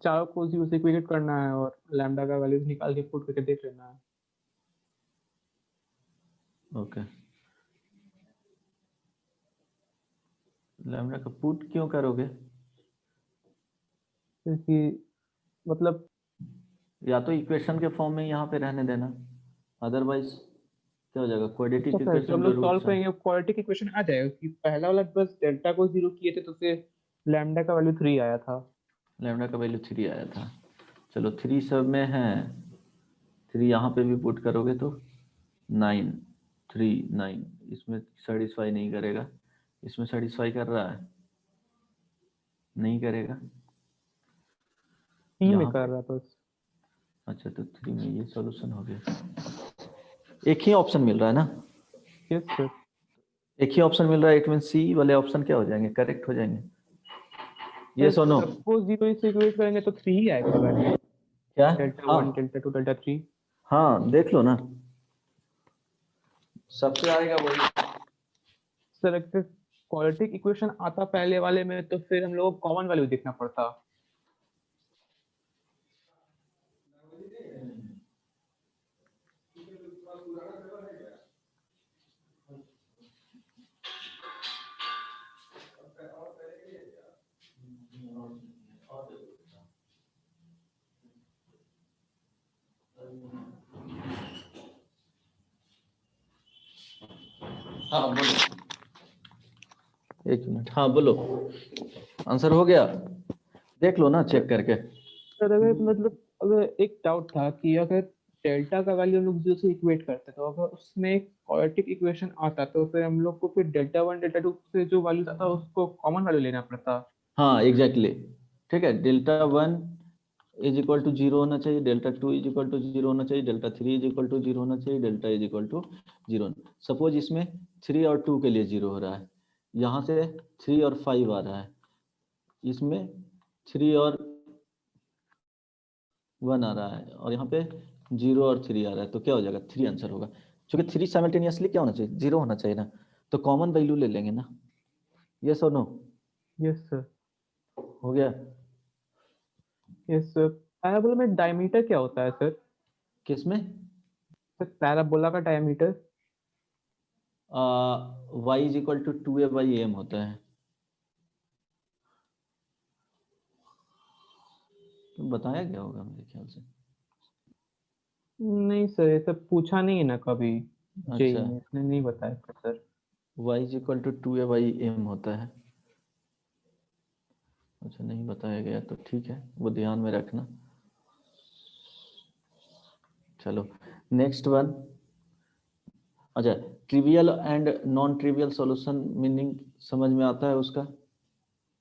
चारों को 0 से इक्वेट करना है और लैम्डा का वैल्यू निकाल के पुट करके देख लेना है।
ओके, लैम्डा का पुट क्यों करोगे?
क्योंकि मतलब
या तो इक्वेशन के फॉर्म में यहाँ पे रहने देना, अदरवाइज क्या हो जाएगा, क्वाड्रेटिक
अच्छा सर, जब हम
इक्वेशन जो
लोग सॉल्व
रूट्स हैं।
करेंगे क्वाड्रेटिक इक्वेशन आ जाएगा कि पहला वाला बस डेल्टा को 0 किए थे तो फिर लैम्डा का वैल्यू 3 आया था।
लैम्डा का वैल्यू 3 आया था, चलो 3 सब में है, 3 यहाँ पे भी पुट करोगे तो 9, 3 9, इसमें सेटिस्फाई नहीं करेगा, इसमें सेटिस्फाई कर रहा है, नहीं करेगा,
3 में
यहाँ
कर
पे
रहा है बस।
अच्छा तो 3 में ये सॉल्यूशन हो गया। एक ही ऑप्शन मिल रहा है ना?
Yes sir.
एक ही ऑप्शन मिल रहा है, इट मीन सी वाले ऑप्शन क्या हो जाएंगे, करेक्ट हो जाएंगे? यस और नो?
सबको 0 से इक्वेट करेंगे तो 3 ही आएगा वैल्यू,
क्या?
डेल्टा
हाँ
1 डेल्टा 2 डेल्टा 3।
हाँ, देख लो ना, सबसे आएगा वही।
सर अगर क्वाड्रेटिक इक्वेशन आता पहले वाले में तो फिर हम लोग को कॉमन वैल्यू देखना पड़ता।
हाँ बोलो, एक मिनट, हाँ बोलो, आंसर हो गया, देख लो ना चेक करके।
सर अगर मतलब अगर एक डाउट था कि अगर डेल्टा का वैल्यू हम लोग 0 से इक्वेट करते तो अगर उसमें क्वाड्रेटिक इक्वेशन आता तो फिर हम लोग को फिर डेल्टा 1 डेल्टा 2 से जो वैल्यू आता उसको कॉमन वैल्यू लेना पड़ता।
हाँ एग्जैक्टली, ठीक है, डेल्टा 1 इज इक्वल टू 0 होना चाहिए, डेल्टा 2 इज इक्वल टू 0 होना चाहिए, डेल्टा 3 इज इक्वल टू 0 होना चाहिए, delta is equal to 0। Suppose इसमें 3 और 2 के लिए 0 हो रहा है, यहाँ से 3 और 5 आ रहा है, इसमें 3 और 1 आ रहा है, और यहाँ पे 0 और 3 आ रहा है, तो क्या हो जाएगा, 3 आंसर होगा, क्योंकि 3 साइमल्टेनियसली क्या होना चाहिए, 0 होना चाहिए ना, तो कॉमन वैल्यू ले लेंगे ना। यस और नो?
Yes sir.
हो गया?
Yes sir. पैराबोला में डायमीटर क्या होता है सर?
किसमें?
सर पैराबोला का diameter.
y is equal to 2a/m होता है, तो बताया गया होगा मेरे ख्याल से।
नहीं सर, ये सब पूछा नहीं है ना कभी, जेई
अच्छा,
में इसने नहीं बताया था sir.
y is equal to 2a/m होता है, अच्छा नहीं बताया गया तो ठीक है, वो ध्यान में रखना। चलो नेक्स्ट वन, अच्छा, trivial and non trivial solution meaning समझ में आता है उसका?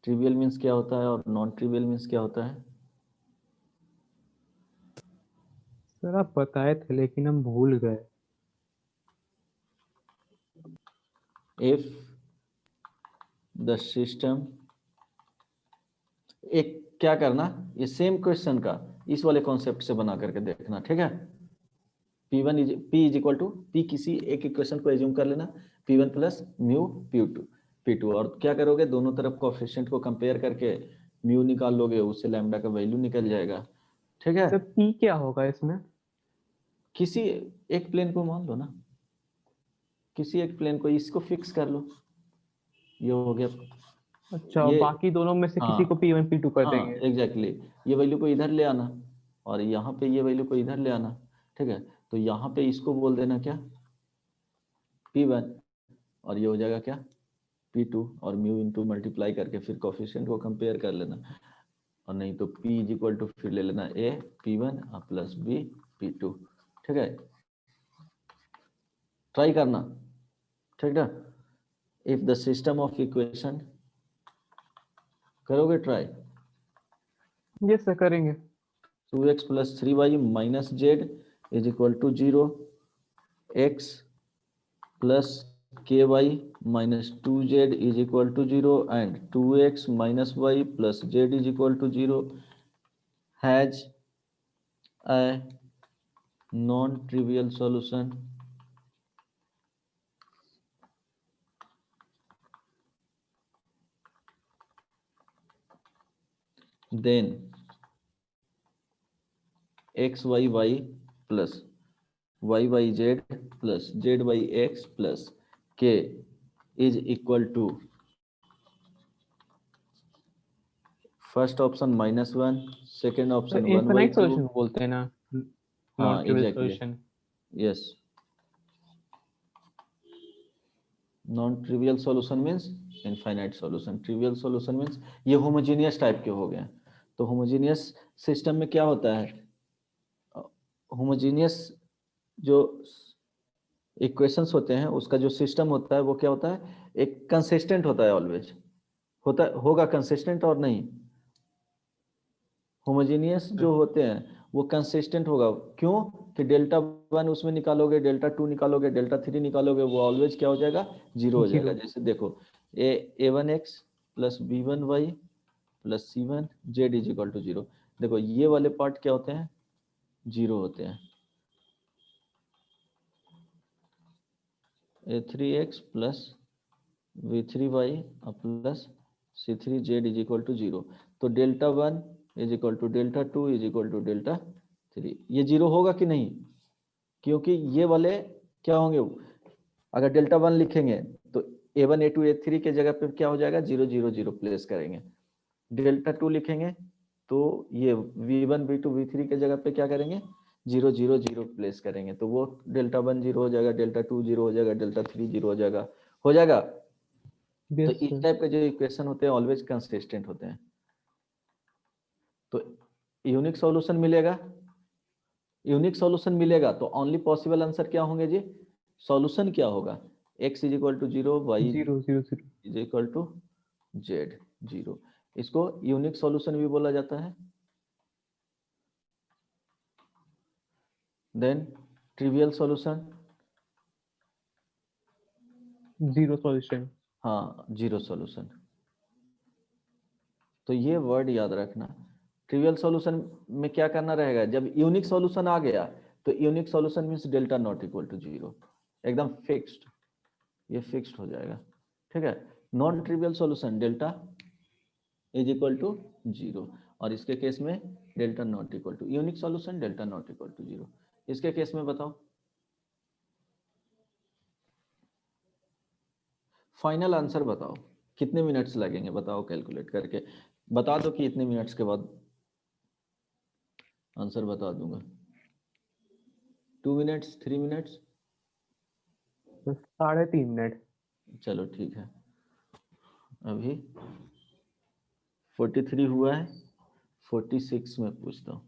ट्रिवियल मीन्स क्या होता है और नॉन ट्रिवियल मीन्स क्या होता है?
सर आप बताए थे लेकिन हम भूल गए।
इफ द सिस्टम, एक क्या करना, ये सेम क्वेश्चन का इस वाले कॉन्सेप्ट से बना करके देखना, ठीक है। P1 is equal to P, किसी एक इक्वेशन को एज्यूम कर लेना, P1 प्लस म्यू P2, और क्या करोगे, दोनों तरफ कोएफिशिएंट को कंपेयर करके म्यू निकाल लोगे, उससे लैम्डा का वैल्यू निकल जाएगा, ठीक है।
तो P क्या होगा इसमें?
किसी एक प्लेन को मान लो ना, किसी एक प्लेन को, इसको फिक्स कर लो, ये हो गया।
अच्छा,
ये
बाकी दोनों में से किसी को
हाँ
P1 P2 कर
हाँ
देंगे।
एग्जैक्टली, ये वैल्यू को इधर ले आना और यहाँ पे ये वैल्यू को इधर ले आना, ठीक है। तो यहाँ पे इसको बोल देना क्या, P1, और ये हो जाएगा क्या, P2, और म्यू इंटू मल्टीप्लाई करके फिर कोफिशिएंट को कंपेयर कर लेना, और नहीं तो P इज इक्वल टू फिर ले लेना A P1 plus B P2, ठीक है। ट्राई करना, ठीक है। If the system of equation, करोगे ट्राई,
यस सर, करेंगे।
2x plus 3y minus z is equal to 0, x प्लस ky minus 2z is equal to 0 and 2x minus y plus z is equal to 0 has a non-trivial solution. Then xyy plus yyz plus zyx plus k is equal to first option -1, second
तो
option 1/2।
Infinite solution बोलते हैं ना, non
हाँ
trivial
exactly,
solution.
Yes. Non trivial solution means infinite solution, trivial solution means ये homogeneous type के हो गए। तो होमोजीनियस सिस्टम में क्या होता है, होमोजीनियस जो इक्वेशंस होते हैं उसका जो सिस्टम होता है वो क्या होता है, एक कंसिस्टेंट होता है, ऑलवेज होता होगा कंसिस्टेंट, और नहीं होमोजीनियस जो होते हैं वो कंसिस्टेंट होगा। क्यों कि डेल्टा 1 उसमें निकालोगे, डेल्टा 2 निकालोगे, डेल्टा 3 निकालोगे, वो ऑलवेज क्या हो जाएगा, 0 हो जाएगा।
0।
जैसे देखो a1x plus b1y plus c1 z is equal to 0, देखो ये वाले पार्ट क्या होते हैं, 0 होते हैं। a3x plus v3y plus c3z is equal to 0, तो delta 1 is equal to delta 2 is equal to delta 3, ये 0 होगा कि नहीं, क्योंकि ये वाले क्या होंगे, अगर डेल्टा 1 लिखेंगे तो a1 a2 a3 के जगह पे क्या हो जाएगा, 0 0 0 प्लेस करेंगे। डेल्टा 2 लिखेंगे तो ये v1 v2 v3 के जगह पे क्या करेंगे, 0 0 0 प्लेस करेंगे, तो वो डेल्टा 1 0 हो जाएगा, डेल्टा 2 0 हो जाएगा, डेल्टा 3 0 हो जाएगा, हो जाएगा। तो
यस
इस
सर।
टाइप के जो इक्वेशन होते हैं ऑलवेज कंसिस्टेंट होते हैं। तो यूनिक सॉल्यूशन मिलेगा, यूनिक सॉल्यूशन मिलेगा तो ओनली पॉसिबल आंसर क्या होंगे जी, सॉल्यूशन क्या होगा, x is equal to 0, y
0 0 0।
Is equal to z 0, इसको यूनिक सॉल्यूशन भी बोला जाता है। Then trivial solution,
0 solution.
हाँ 0 सॉल्यूशन। तो ये वर्ड याद रखना, ट्रिवियल सॉल्यूशन में क्या करना रहेगा, जब यूनिक सॉल्यूशन आ गया तो unique solution means delta not equal to 0, एकदम फिक्स्ड, ये फिक्स्ड हो जाएगा, ठीक है। Non trivial solution delta is equal to 0, और इसके केस में delta not equal to, unique solution delta not equal to 0। इसके केस में बताओ, फाइनल आंसर बताओ, कितने मिनट्स लगेंगे बताओ, कैलकुलेट करके बता दो कि इतने मिनट्स के बाद आंसर बता दूंगा। 2 मिनट्स, 3 मिनट्स,
तो 3.5 मिनट।
चलो ठीक है। अभी 43 हुआ है, 46 में पूछता हूँ।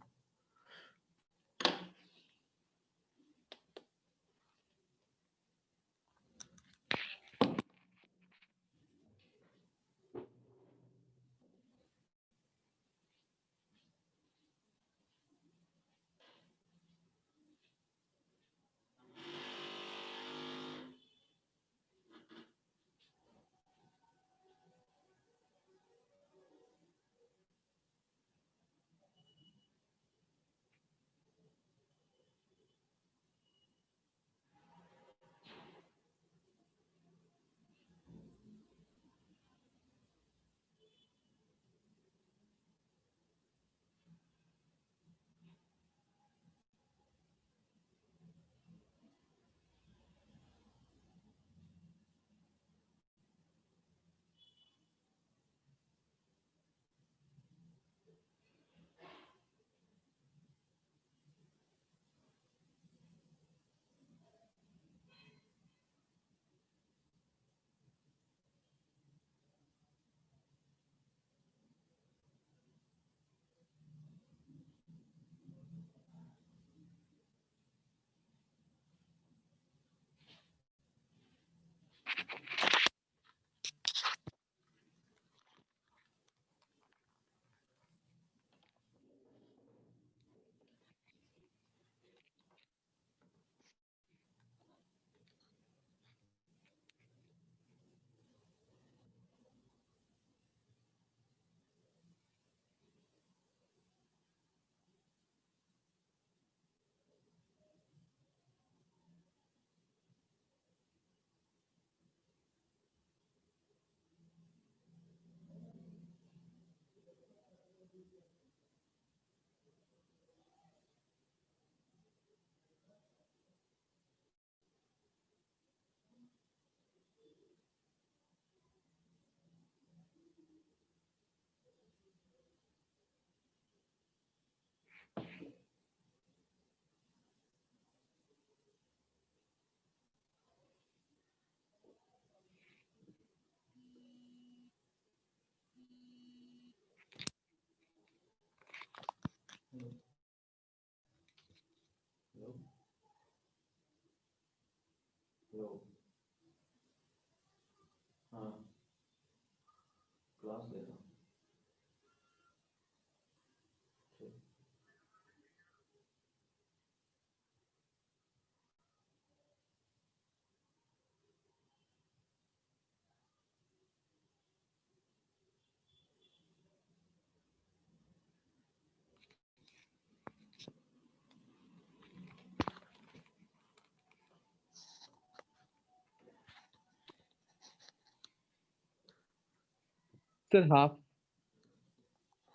Sir half.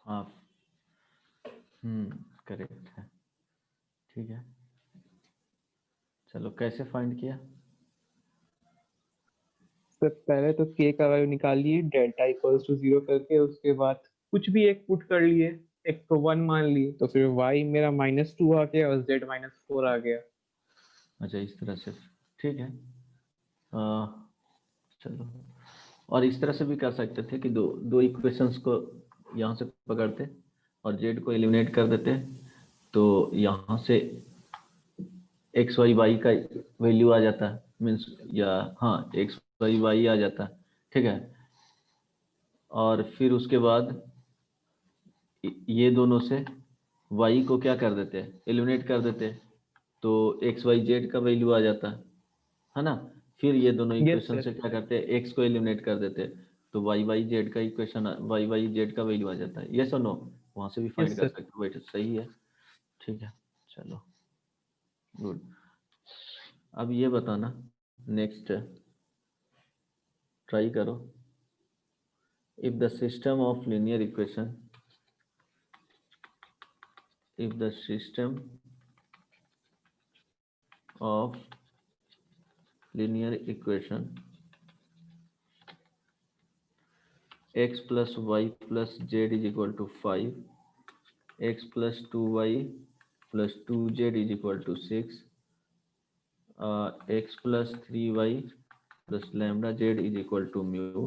हाँ, करेक्ट है। ठीक है, चलो कैसे फाइंड किया?
सर पहले तो के का वैल्यू निकालिए डेल्टा इक्वल्स टू 0 करके, उसके बाद कुछ भी एक पुट कर लिए, एक तो 1 मान लिए, तो फिर y मेरा -2 आ गया और z -4 आ गया।
अच्छा, इस तरह से, ठीक है। चलो, और इस तरह से भी कर सकते थे कि दो दो इक्वेशंस को यहाँ से पकड़ते और जेड को एलिमिनेट कर देते, तो यहाँ से एक्स वाई वाई का वैल्यू आ जाता है, मीन्स, या हाँ, एक्स वाई वाई आ जाता है, ठीक है। और फिर उसके बाद ये दोनों से वाई को क्या कर देते हैं, एलिमिनेट कर देते हैं, तो एक्स वाई जेड का वैल्यू आ जाता है ना। फिर ये दोनों
यस
इक्वेशन
सर।
से क्या करते हैं, एक्स को एलिमिनेट कर देते हैं, तो वाई वाई जेड का इक्वेशन, वाई वाई जेड का वैल्यू आ जाता है। यस और नो? वहां से भी फाइंड
यस
कर
सर।
सकते हो, वेट, सही है, ठीक है, चलो, गुड। अब ये बताना, नेक्स्ट ट्राई करो। If the system of linear equation, if the system of linear equation x plus y plus z is equal to 5, x plus 2y plus 2z is equal to 6, x plus 3y plus lambda z is equal to mu,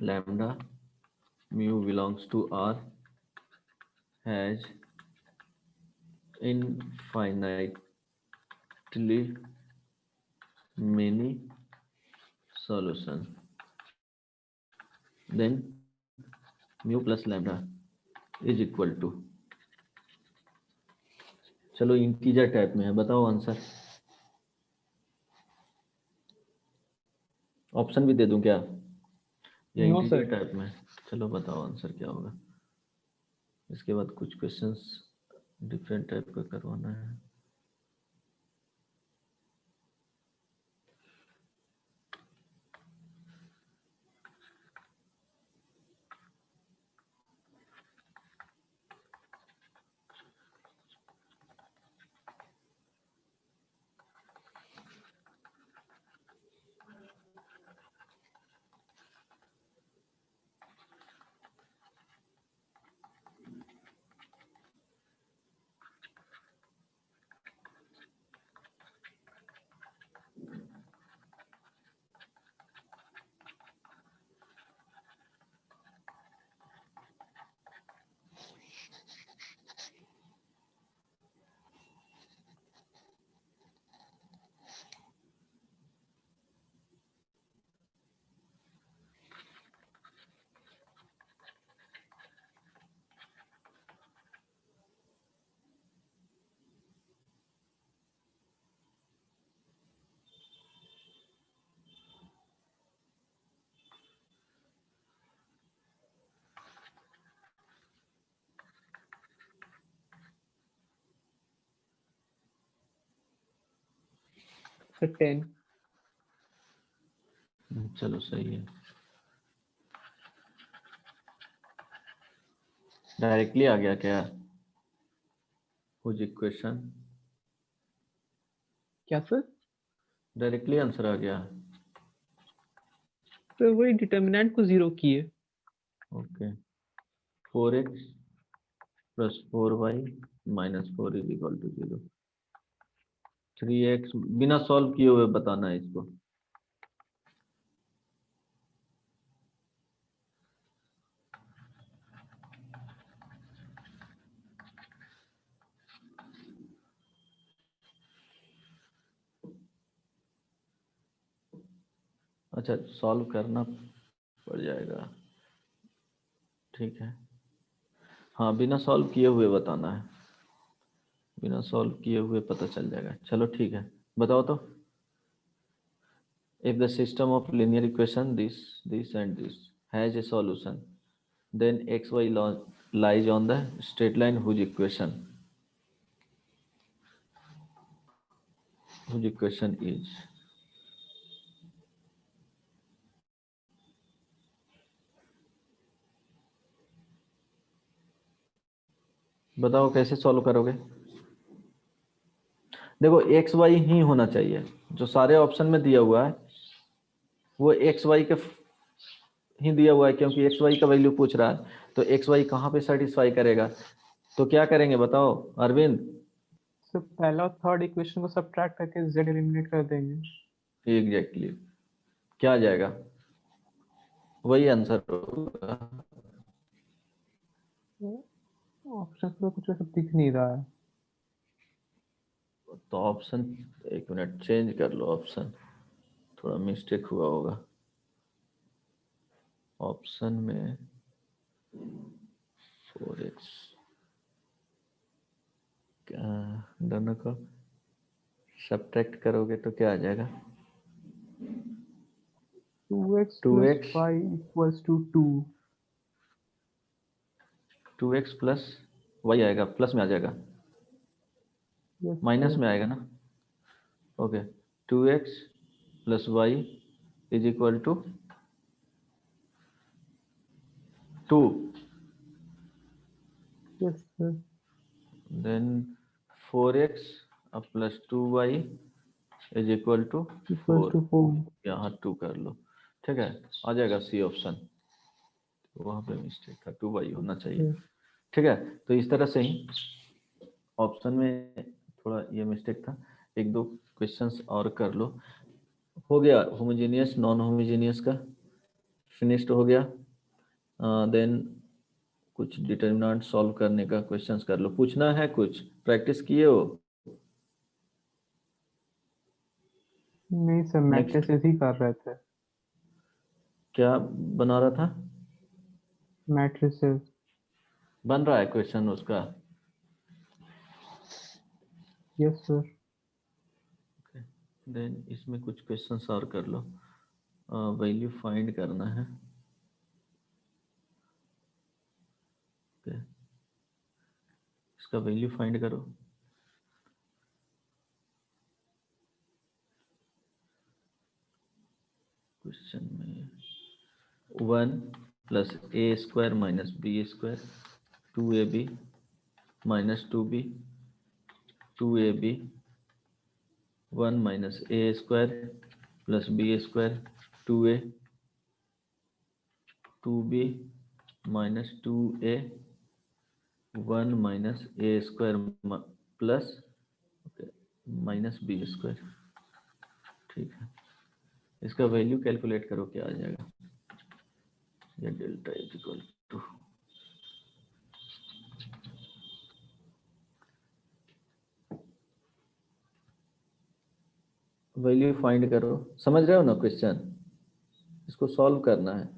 lambda mu belongs to R, has infinitely many solutions, then mu plus lambda is equal to, चलो integer type में है, बताओ answer. Option भी दे दूं क्या, या
no
integer
sir.
Type में? चलो बताओ आंसर क्या होगा। इसके बाद कुछ क्वेश्चंस डिफरेंट टाइप का करवाना है।
सर 10।
चलो सही है, डायरेक्टली आ गया क्या कुछ इक्वेशन?
क्या सर?
डायरेक्टली आंसर आ गया।
सर वही डिटर्मिनेंट को 0 किए।
Okay, 4x plus 4y minus 4 is equal to 0, 3x बिना सॉल्व किए हुए बताना है इसको। अच्छा, सॉल्व करना पड़ जाएगा, ठीक है। हाँ, बिना सॉल्व किए हुए बताना है, बिना सॉल्व किए हुए पता चल जाएगा। चलो ठीक है, बताओ तो। If the system of linear equation this and this has a solution, then xy lies on the straight line whose equation is, बताओ कैसे सॉल्व करोगे? देखो एक्स वाई ही होना चाहिए, जो सारे ऑप्शन में दिया हुआ है वो एक्स वाई का ही दिया हुआ है, क्योंकि एक्स वाई का वैल्यू पूछ रहा है, तो एक्स वाई कहाँ पे सेटिस्फाई करेगा? तो क्या करेंगे बताओ अरविंद?
तो पहला और थर्ड इक्वेशन को सब्ट्रैक्ट करके z एलिमिनेट कर देंगे।
एग्जैक्टली क्या आ जाएगा? वही आंसर होगा।
ऑप्शन में कुछ ऐसा दिख नहीं रहा है।
तो ऑप्शन, एक मिनट चेंज कर लो ऑप्शन, थोड़ा मिस्टेक हुआ होगा ऑप्शन में। 4x दोनों को सब्ट्रैक्ट करोगे तो क्या आ जाएगा?
2x plus
2x
y equals to 2।
2x plus y आएगा, प्लस में आ जाएगा,
Yes,
माइनस
sir.
में आएगा ना? Okay, 2x plus y is equal to 2,
Yes, sir.
Then 4x plus 2y is equal to
Equals
4,
to 4.
यहाँ 2 कर लो, ठीक है, आ जाएगा सी ऑप्शन। वहाँ पे मिस्टेक था, 2y होना चाहिए,
Yes.
ठीक है। तो इस तरह से ही ऑप्शन में थोड़ा ये मिस्टेक था। एक दो क्वेश्चंस और कर लो, हो गया होमोजेनियस नॉन होमोजेनियस का फिनिश्ड हो गया। देन कुछ डिटरमिनेंट सॉल्व करने का क्वेश्चंस कर लो, पूछना है कुछ, प्रैक्टिस किए हो?
नहीं सर,
नेक्स्ट
मैट्रिसेस ही कर रहे थे।
क्या बना रहा था?
मैट्रिसेस।
बन रहा है क्वेश्चन उसका?
Yes sir.
देन इसमें कुछ क्वेश्चंस और कर लो, वैल्यू फाइंड करना है। इसका वैल्यू फाइंड करो। क्वेश्चन में 1 plus a square minus b square 2ab minus 2b 2ab 1 minus a square plus b square 2a 2b minus 2a 1 minus a square plus minus b square, ठीक है। इसका value calculate करो, क्या आ जाएगा? ये delta is equal to, value find करो, समझ रहे हो ना क्वेश्चन? इसको सॉल्व करना है।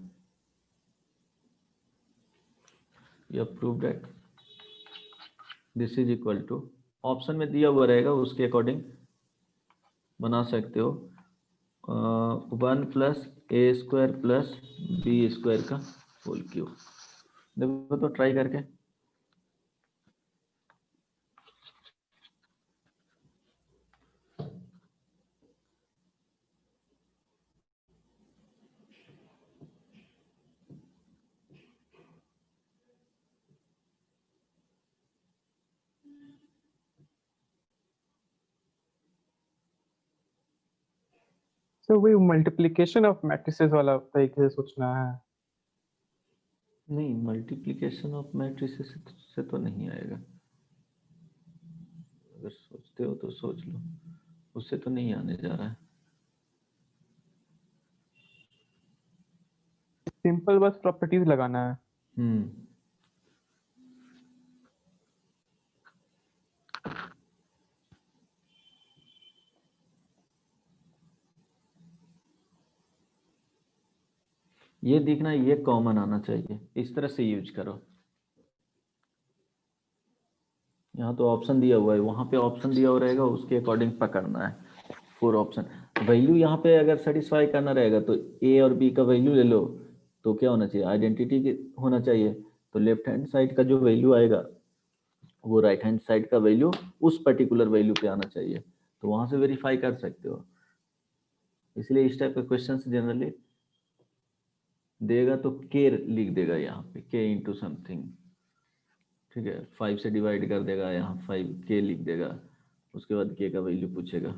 You prove that this is equal to, option में दिया हुआ रहेगा उसके अकॉर्डिंग बना सकते हो। 1 plus a square plus b square का होल क्यूब, देखो तो ट्राई करके।
सर वही मल्टीप्लिकेशन ऑफ मैट्रिसेस वाला तरीके से सोचना है।
नहीं, मल्टीप्लिकेशन ऑफ मैट्रिसेस से तो नहीं आएगा, अगर सोचते हो तो सोच लो, उससे तो नहीं आने जा रहा है।
सिंपल बस प्रॉपर्टीज लगाना है।
ये देखना, ये कॉमन आना चाहिए, इस तरह से यूज करो। यहाँ तो ऑप्शन दिया हुआ है, वहां पे ऑप्शन दिया हुआ रहेगा, उसके अकॉर्डिंग पकड़ना है 4 ऑप्शन। वैल्यू यहाँ पे अगर सेटिस्फाई करना रहेगा तो ए और बी का वैल्यू ले लो, तो क्या होना चाहिए? आइडेंटिटी होना चाहिए। तो लेफ्ट हैंड साइड का जो वैल्यू आएगा वो राइट हैंड साइड का वैल्यू उस पर्टिकुलर वैल्यू पे आना चाहिए, तो वहां से वेरीफाई कर सकते हो। इसलिए इस टाइप के क्वेश्चन जनरली देगा तो के लिख देगा यहाँ पे, के इंटू समथिंग, ठीक है, 5 से डिवाइड कर देगा, यहाँ 5k लिख देगा, उसके बाद k का वैल्यू पूछेगा।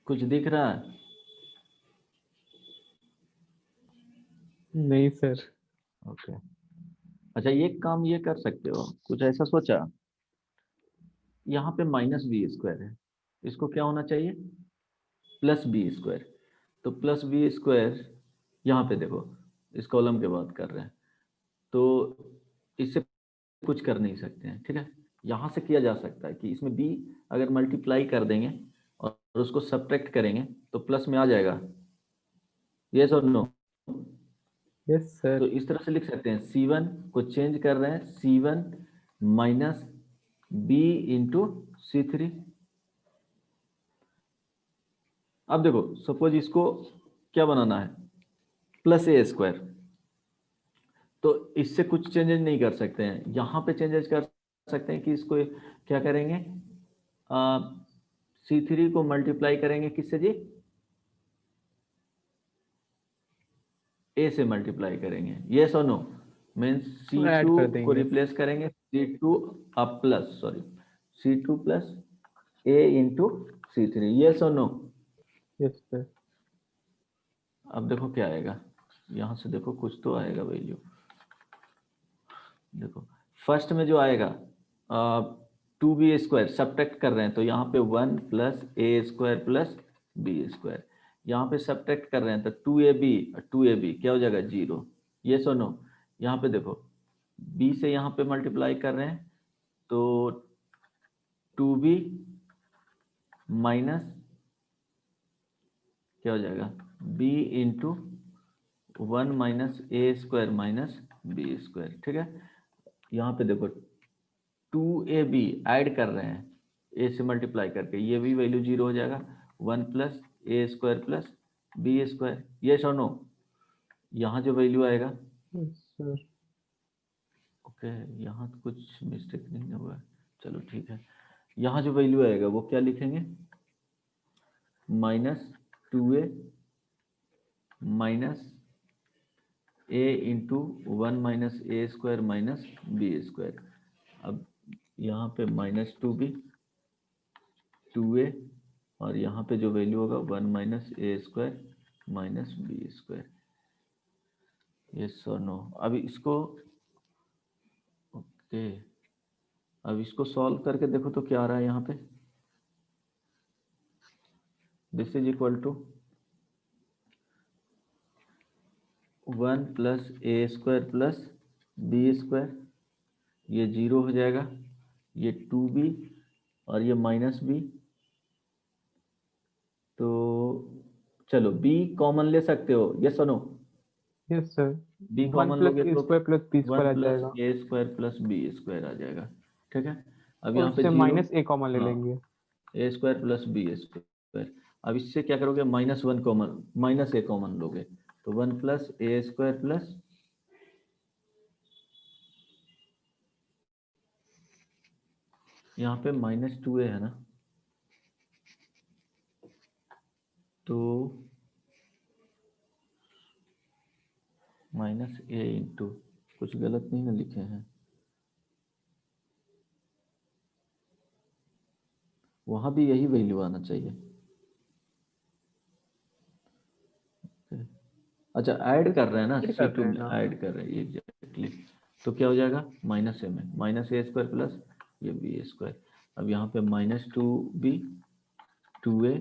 कुछ दिख रहा है?
नहीं सर।
ओके। अच्छा, ये काम ये कर सकते हो, कुछ ऐसा सोचा, यहाँ पे -b² है, इसको क्या होना चाहिए, +b²। तो +b², यहाँ पे देखो, इस कॉलम के बात कर रहे हैं, तो इससे कुछ कर नहीं सकते हैं, ठीक है। यहाँ से किया जा सकता है कि इसमें b अगर मल्टीप्लाई कर देंगे और उसको सब्ट्रैक्ट करेंगे तो प्लस में आ जाएगा, यस और नो।
यस
तो
सर।
इस तरह से लिख सकते हैं, C1 को चेंज कर रहे हैं, C1 minus b into C3। अब देखो, सपोज इसको क्या बनाना है, +a², तो इससे कुछ चेंजेस नहीं कर सकते हैं, यहाँ पे चेंजेस कर सकते हैं कि इसको क्या करेंगे, C3 को मल्टीप्लाई करेंगे किससे जी, a से मल्टीप्लाई करेंगे, यस और नो। मीन्स
ऐड
C2
कर
को
देंगे।
रिप्लेस करेंगे, C2 plus, sorry, C2 plus a into C3, yes और नो।
Yes sir.
अब देखो क्या आएगा, यहाँ से देखो कुछ तो आएगा वैल्यू। देखो फर्स्ट में जो आएगा 2b² सब्ट्रैक्ट कर रहे हैं, तो यहाँ पे 1 + a² + b², यहाँ पे सब्ट्रैक्ट कर रहे हैं तो 2ab क्या हो जाएगा, 0, यस और नो। यहाँ पे देखो b से यहाँ पे मल्टीप्लाई कर रहे हैं, तो 2b माइनस क्या हो जाएगा, b इंटू 1 - a² - b², ठीक है। यहाँ पे देखो 2ab ऐड कर रहे हैं, a से मल्टीप्लाई करके, ये भी वैल्यू 0 हो जाएगा, 1 + a² + b², यस और नो। यहाँ जो वैल्यू आएगा,
यस सर।
ओके, यहाँ तो कुछ मिस्टेक नहीं हुआ है, चलो ठीक है। यहाँ जो वैल्यू आएगा वो क्या लिखेंगे, -2a minus a into 1 - a² - b²। अब यहाँ पे -2b 2a, और यहाँ पे जो वैल्यू होगा 1 - a² - b², यस और नो। अब इसको, ओके, अब इसको सॉल्व करके देखो तो क्या आ रहा है यहाँ पे, this is equal to 1 + a² + b², ये 0 हो जाएगा, ये 2b और ये -b, तो चलो b कॉमन ले सकते हो, यस और no.
Yes sir.
b
1
common लोगे
+
तो
a² + b²
1
आ
+
जाएगा,
a² + b² आ जाएगा, ठीक है। अब
और
यहाँ पे
उससे
0,
-a कॉमन ले
हाँ,
लेंगे।
a² + b²। अब इससे क्या करोगे, -1 कॉमन, -a कॉमन लोगे, तो 1 + a² + यहाँ पे -2a है ना, तो -a इंटू, कुछ गलत नहीं ना लिखे हैं, वहां भी यही वैल्यू आना चाहिए। अच्छा, ऐड कर रहे हैं ना,
ऐड कर
C2
रहे हैं
में
ना।
ऐड कर रहे हैं एग्जैक्टली, तो क्या हो जाएगा, -a में -a² + ये b²। अब यहाँ पे -2b 2a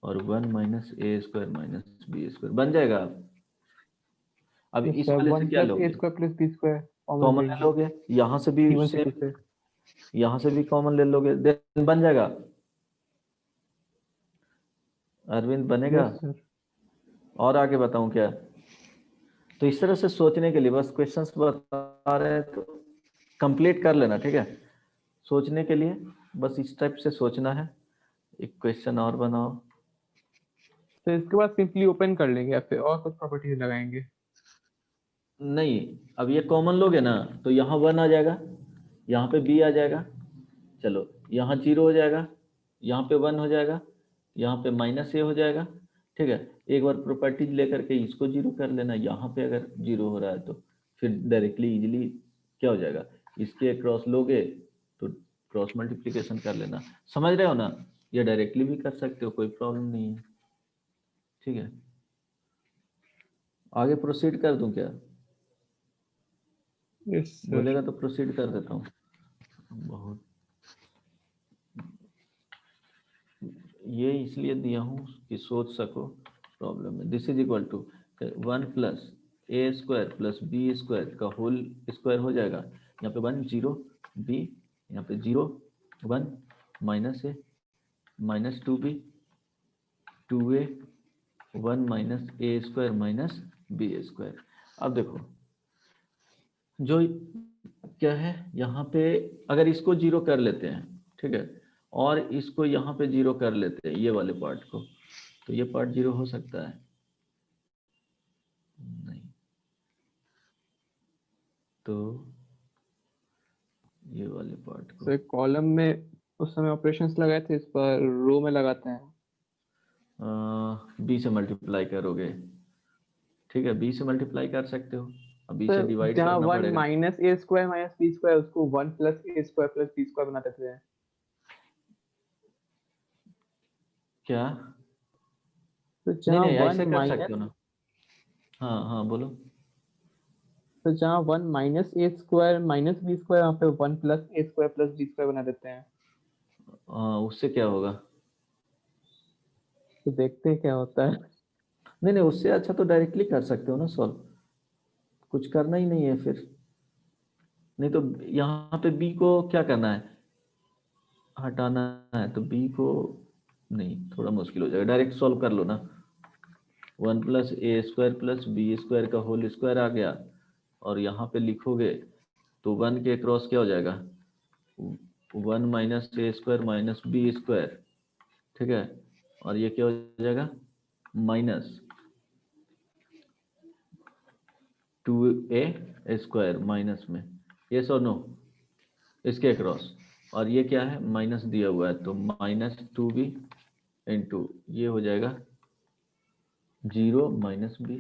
और 1 - a² - b² बन जाएगा। अब
यस
इस
सर।
वाले से
1
क्या
+
लोगे,
a² + b² कॉमन
कॉमन ले
लेंगे,
लोगे, यहाँ से भी
C1 C2
सेम,
से।
यहाँ से भी कॉमन ले लोगे, देन बन जाएगा, अरविंद बनेगा।
Yes sir.
और आगे बताऊं क्या, तो इस तरह से सोचने के लिए बस क्वेश्चंस बता रहे हैं तो कंप्लीट कर लेना, ठीक है। सोचने के लिए बस इस टाइप से सोचना है। एक क्वेश्चन और बनाओ।
तो इसके बाद सिंपली ओपन कर लेंगे या फिर और कुछ प्रॉपर्टीज लगाएंगे?
नहीं, अब ये कॉमन लोगे ना तो यहाँ 1 आ जाएगा, यहाँ पे b आ जाएगा, चलो यहाँ 0 हो जाएगा, यहाँ पे 1 हो जाएगा, यहाँ पे -a हो जाएगा, ठीक है। एक बार प्रॉपर्टीज लेकर के इसको 0 कर लेना, यहाँ पे अगर 0 हो रहा है तो फिर डायरेक्टली इजीली क्या हो जाएगा, इसके क्रॉस लोगे तो क्रॉस मल्टीप्लिकेशन कर लेना। समझ रहे हो ना? ये डायरेक्टली भी कर सकते हो, कोई प्रॉब्लम नहीं है, ठीक है। आगे प्रोसीड कर दूं क्या?
Yes sir.
बोलेगा तो प्रोसीड कर देता हूँ। बहुत ये इसलिए दिया हूँ कि सोच सको प्रॉब्लम में। This is equal to 1 plus a square plus b square का होल स्क्वायर हो जाएगा। यहाँ पे 1 0 बी, यहाँ पे 0 1 minus A minus 2b 2a 1 minus a square minus b square. अब देखो जो क्या है यहाँ पे, अगर इसको 0 कर लेते हैं, ठीक है, और इसको यहाँ पे 0 कर लेते हैं ये वाले पार्ट को, तो ये पार्ट 0 हो सकता है? नहीं। तो ये वाले पार्ट को
सर कॉलम में उस समय ऑपरेशंस लगाए थे, इस पर रो में लगाते हैं।
बी से मल्टीप्लाई करोगे, ठीक है, बी से मल्टीप्लाई कर सकते हो, अब बी से
सर
डिवाइड
जहाँ
करना
1
पड़ेगा।
Minus a square minus b square उसको 1 plus a square plus b square बना देते हैं।
क्या?
तो
नहीं
जहाँ
नहीं,
1
ऐसे कर सकते
माइनस
हो ना। हाँ हाँ बोलो।
तो जहाँ 1 minus a square minus b square वहाँ पे 1 plus a square plus b square बना देते हैं।
उससे क्या होगा?
तो देखते हैं क्या होता है।
नहीं नहीं, उससे अच्छा तो डायरेक्टली कर सकते हो ना सॉल्व, कुछ करना ही नहीं है फिर। नहीं तो यहाँ पे बी को क्या करना है, हटाना है, तो बी को नहीं, थोड़ा मुश्किल हो जाएगा, डायरेक्ट सॉल्व कर लो ना। 1 plus a square plus b square का होल स्क्वायर आ गया, और यहाँ पे लिखोगे तो 1 के क्रॉस क्या हो जाएगा, 1 minus a square minus b square, ठीक है, और ये क्या हो जाएगा, माइनस 2a स्क्वायर माइनस में, यस और नो, इसके क्रॉस, और ये क्या है, माइनस दिया हुआ है तो -2b इंटू ये हो जाएगा 0 माइनस बी।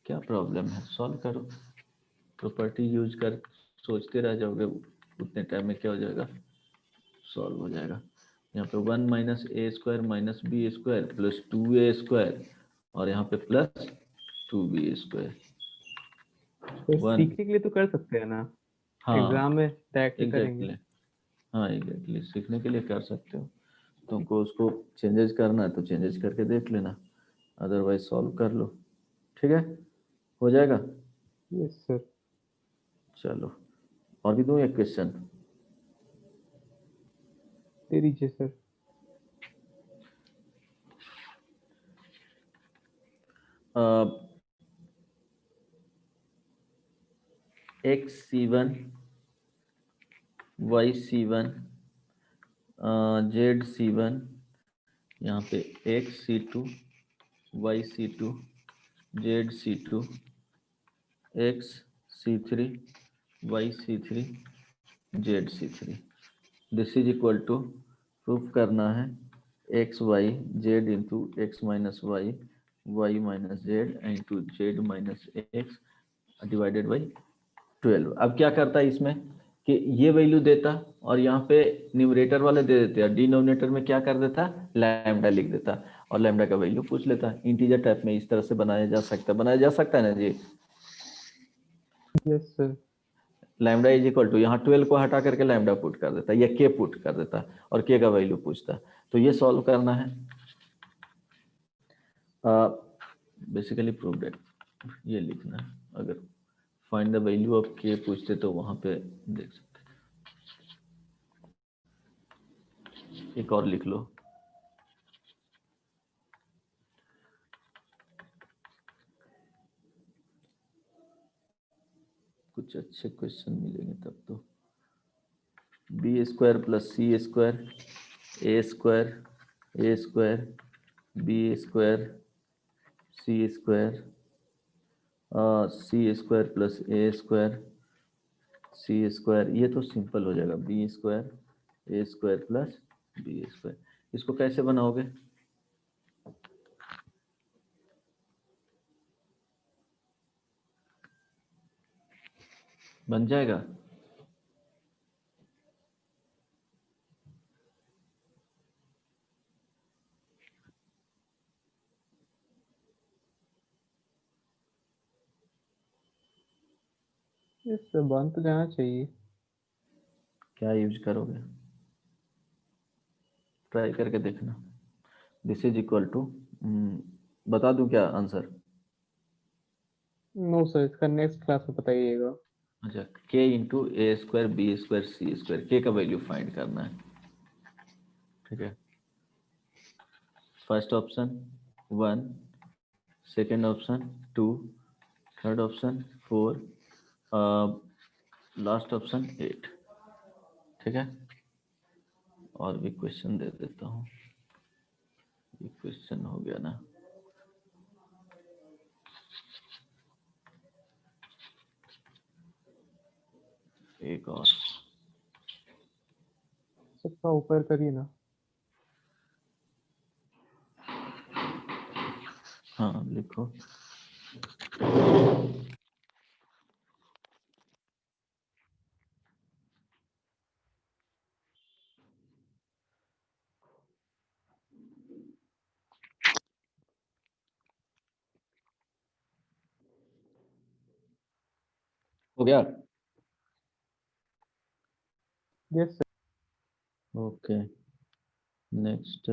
क्या प्रॉब्लम है, सॉल्व करो, प्रॉपर्टी यूज कर सोचते रह जाओगे उतने टाइम में क्या हो जाएगा, सॉल्व हो जाएगा। यहाँ पे 1 minus a square minus b square plus 2a square, और यहाँ पे प्लस 2b स्क्वायर।
तो
1,
सीखने के लिए तो कर सकते हैं ना, एग्जाम
हाँ
में डायरेक्टली करेंगे।
एग्जैक्टली, हाँ एग्जैक्टली, सीखने के लिए कर सकते हो। तुमको उसको चेंजेस करना है तो चेंजेस करके देख लेना, अदरवाइज सॉल्व कर लो, ठीक है, हो जाएगा।
यस सर।
चलो और भी दूँ एक क्वेश्चन।
दे दीजिए सर।
XC1 YC1 ZC1, यहाँ पे XC2 YC2 ZC2 XC3 YC3 ZC3, this is equal to, proof करना है x y z into x minus y y minus z into z minus x divided by 12। अब क्या करता है इसमें कि ये वैल्यू देता और यहाँ पे न्यूमरेटर वाले दे देते हैं, डिनोमिनेटर में क्या कर देता, लैम्डा लिख देता, और लैम्डा का वैल्यू पूछ लेता। इंटीजर टाइप में इस तरह से बनाया जा सकता है ना जी।
Yes sir.
Lambda is equal to, यहाँ 12 को हटा करके लैम्डा पुट कर देता है, या के पुट कर देता है, और के का वैल्यू पूछता है। तो ये सॉल्व करना है, बेसिकली प्रूव्ड है, ये लिखना है। अगर फाइंड द वैल्यू ऑफ के पूछते तो वहां पे देख सकते, एक और लिख लो, कुछ अच्छे क्वेश्चन मिलेंगे तब तो। B square plus C square a square b square c square c square plus a square c square, ये तो सिंपल हो जाएगा। B square a square plus b square, इसको कैसे बनाओगे? बन जाएगा?
इससे बन तो जाना चाहिए।
क्या यूज करोगे? ट्राई करके देखना। दिस इज इक्वल टू, बता दूं क्या आंसर?
नो सर, इसका नेक्स्ट क्लास में बताइएगा।
अच्छा, के इंटू ए square b square c square, के का वैल्यू फाइंड करना है, ठीक है। First option 1, second option 2, third option 4, last option 8, ठीक है। और भी क्वेश्चन दे देता हूँ, ये क्वेश्चन हो गया ना। एक और,
सबका ऊपर करिए ना।
हाँ लिखो। हो गया?
Yes sir.
Okay, next.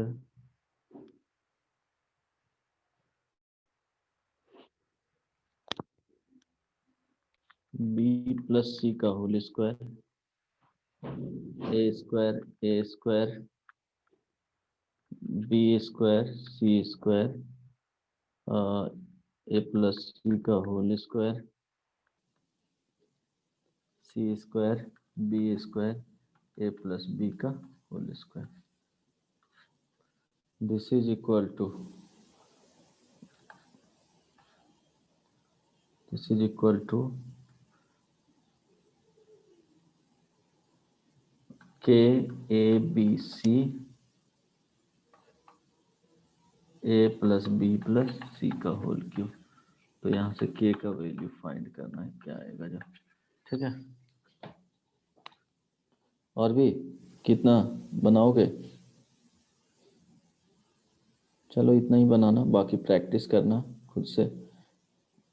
B plus c का whole square a square b square c square a plus c का whole square c square b square a plus b का whole square, this is equal to k a b c a plus b plus c का whole cube. तो यहाँ से के का value find करना है, क्या आएगा जब, ठीक है। और भी कितना बनाओगे? चलो इतना ही बनाना, बाकी प्रैक्टिस करना खुद से,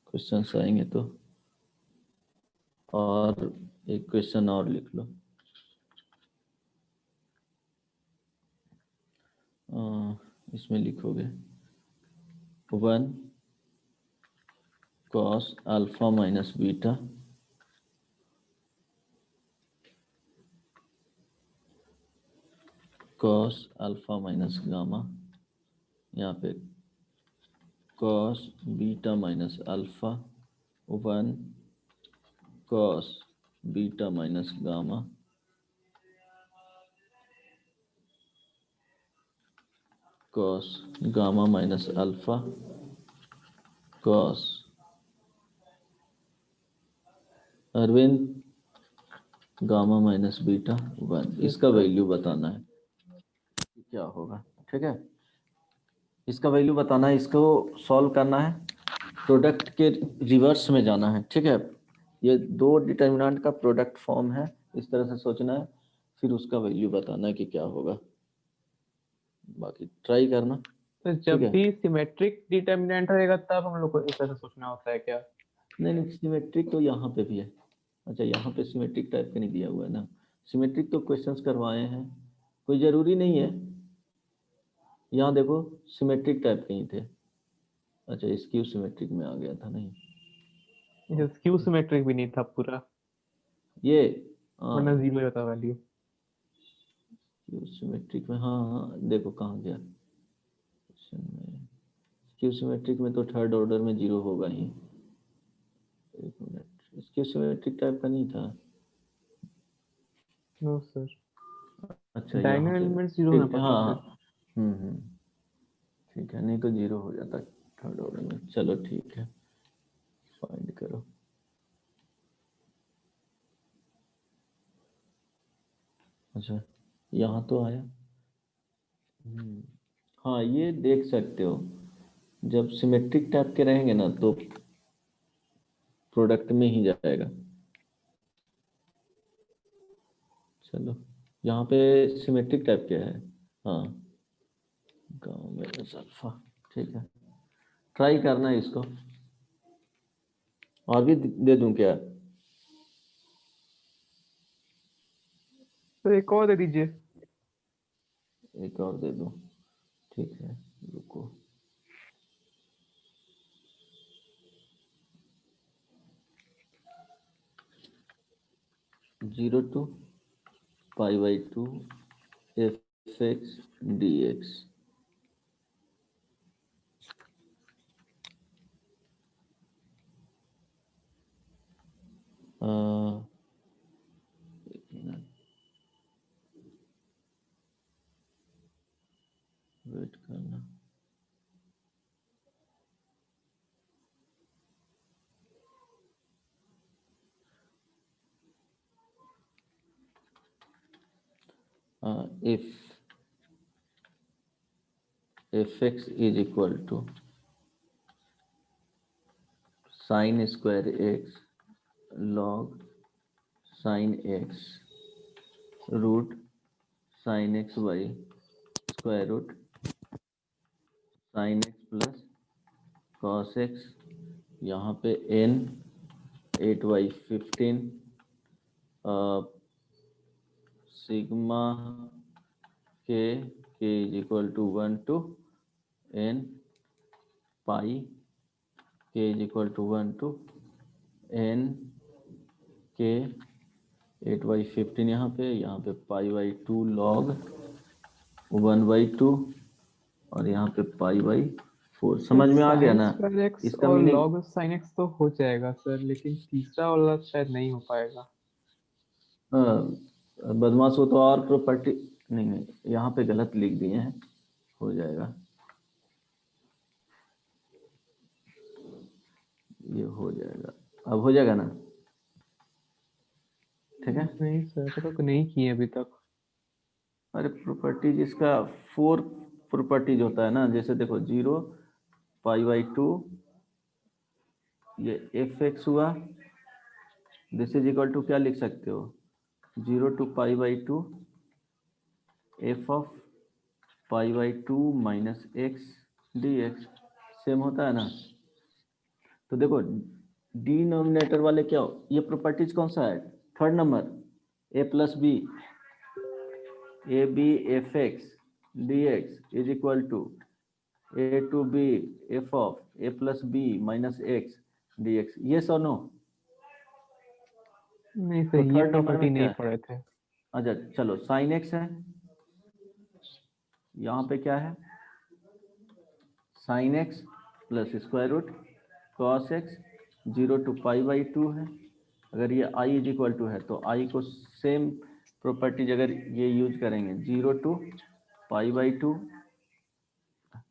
क्वेश्चंस आएंगे तो। और एक क्वेश्चन और लिख लो। इसमें लिखोगे 1 cos alpha minus beta cos alpha minus gamma, यहाँ पे cos beta minus alpha 1 cos beta minus gamma cos gamma minus alpha cos अरविंद गामा माइनस बीटा 1, इसका वैल्यू बताना है कि क्या होगा, ठीक है। इसका वैल्यू बताना है, इसको सॉल्व करना है, प्रोडक्ट के रिवर्स में जाना है, ठीक है। ये दो डिटर्मिनेंट का प्रोडक्ट फॉर्म है, इस तरह से सोचना है, फिर उसका वैल्यू बताना है कि क्या होगा। बाकी ट्राई करना,
तो
ठीक
जब
है।
भी सिमेट्रिक डिटर्मिनेंट रहेगा तब हम लोग को इस तरह से सोचना होता है क्या?
नहीं, सिमेट्रिक तो यहाँ पे भी है। अच्छा, यहाँ पे सिमेट्रिक टाइप का नहीं दिया हुआ है ना, सिमेट्रिक तो क्वेश्चंस करवाए हैं, कोई ज़रूरी नहीं है। यहाँ देखो सिमेट्रिक टाइप के ही थे। अच्छा, स्क्यू सिमेट्रिक में आ गया था, नहीं
ये स्क्यू सिमेट्रिक भी नहीं था पूरा,
ये
वरना जीरो ही होता वैल्यू।
स्क्यू सिमेट्रिक में, हाँ हाँ देखो कहाँ गया क्वेश्चन में। स्क्यू सिमेट्रिक में तो थर्ड ऑर्डर में जीरो होगा ही। एक मिनट, इसके सिमेट्रिक टाइप का नहीं था।
नो सर,
अच्छा यहाँ
डायगोनल
पे
एलिमेंट्स जीरो होना
ठीक,
पड़ता
हाँ
है
हाँ,
सर।
ठीक है, नहीं तो जीरो हो जाता थर्ड ऑर्डर में। चलो ठीक है, फाइंड करो। अच्छा यहाँ तो आया। हाँ ये देख सकते हो, जब सिमेट्रिक टाइप के रहेंगे ना तो प्रोडक्ट में ही जाएगा। चलो यहाँ पे सिमेट्रिक टाइप क्या है, हाँ गाँव में अल्फा, ठीक है, ट्राई करना है इसको। और भी दे दूं क्या?
तो एक और दे दीजिए।
एक और दे दूं, ठीक है, रुको। Zero two pi by two f x d x. Wait करना। if fx is equal to sin square x log sin x root sin x by square root sin x plus cos x, यहाँ पे n 8/15 sigma k is equal to 1 to n pi k is equal to 1 to n k 8/15 यहाँ पे π/2 log 1/2 और यहाँ पे π/4। समझ में आ गया
साइन
ना
स्क्वायर एक्स
इसका
और
मीनिंग?
लॉग साइन एक्स तो हो जाएगा सर, लेकिन तीसरा वाला शायद नहीं हो पाएगा।
बदमाश हो तो और प्रॉपर्टी, नहीं नहीं यहाँ पे गलत लिख दिए हैं, हो जाएगा, ये हो जाएगा, अब हो जाएगा ना, ठीक है।
नहीं सर, ऐसा तो नहीं किए अभी तक।
अरे प्रॉपर्टीज इसका 4 प्रॉपर्टीज होता है ना, जैसे देखो 0 π/2 ये एफ एक्स हुआ, दिस इज इक्वल टू क्या लिख सकते हो, 0 to π/2 f of π/2 minus x d x, same होता है ना। तो देखो डिनोमिनेटर वाले क्या हो, ये प्रॉपर्टीज कौन सा है, third number, a plus b, a b f x d x is equal to a to b f of a plus b minus x d x, ये सो नो।
नहीं
तो
सर, ये
थर्ड नंबर
प्रॉपर्टी
में क्या
नहीं
है,
पढ़े थे।
अच्छा चलो साइन एक्स है, यहाँ पे क्या है sine x plus square root cos x 0 to π/2 है। अगर ये i इज इक्वल टू है तो i को सेम प्रॉपर्टीज अगर ये यूज करेंगे 0 to π/2,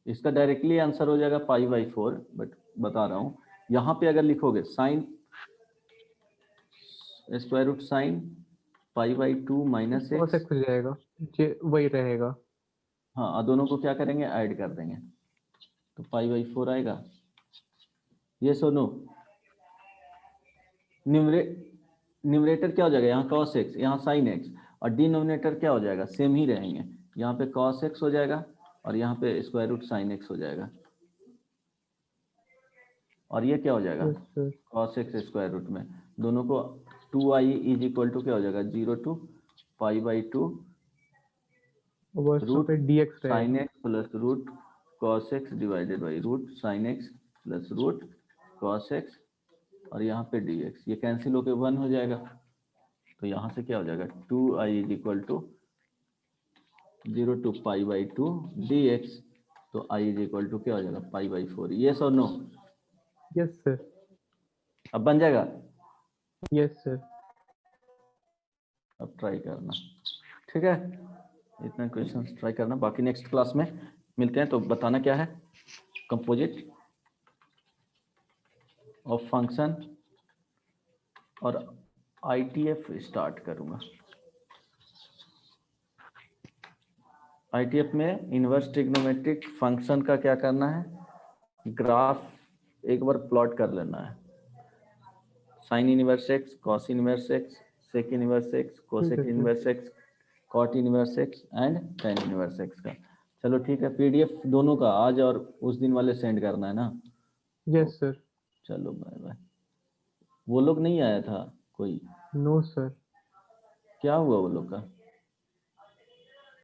इसका डायरेक्टली आंसर हो जाएगा π/4, बट बता रहा हूँ यहाँ पे अगर लिखोगे sine square root sine π/2 minus
cos
x,
x हो जाएगा, ये वही रहेगा।
हाँ और दोनों को क्या करेंगे ऐड कर देंगे तो π/4 आएगा, ये सो नो। न्यूमरेटर क्या हो जाएगा, यहाँ cos x यहाँ sin x, और डिनोमिनेटर क्या हो जाएगा, सेम ही रहेंगे, यहाँ पे cos x हो जाएगा और यहाँ पे स्क्वायर रूट sin x हो जाएगा, और ये क्या हो जाएगा
यस सर।
cos x स्क्वायर रूट में दोनों को 2i इज इक्वल टू क्या हो जाएगा 0 to π/2
बस वहाँ
रूट
पे dx
साइन
रहेगा।
X plus root cos x divided by root sine x plus root cos x, और यहाँ पे डी एक्स, ये कैंसिल होके 1 हो जाएगा, तो यहाँ से क्या हो जाएगा 2i is equal to 0 to π/2 dx, तो i इज इक्वल टू क्या हो जाएगा π/4, यस और नो।
Yes sir.
अब बन जाएगा,
यस सर।
अब ट्राई करना, ठीक है, इतना क्वेश्चन ट्राई करना, बाकी नेक्स्ट क्लास में मिलते हैं। तो बताना क्या है, कंपोजिट ऑफ फंक्शन और आईटीएफ स्टार्ट करूंगा। आईटीएफ में इनवर्स ट्रिग्नोमेट्रिक फंक्शन का क्या करना है, ग्राफ एक बार प्लॉट कर लेना है, sine inverse x, cos inverse x, sec inverse x, cosec inverse x, cot inverse x and tan inverse x का। चलो ठीक है, पीडीएफ दोनों का आज और उस दिन वाले सेंड करना है ना।
Yes sir.
चलो बाय बाय। वो लोग नहीं आया था कोई,
नो सर।
क्या हुआ वो लोग का?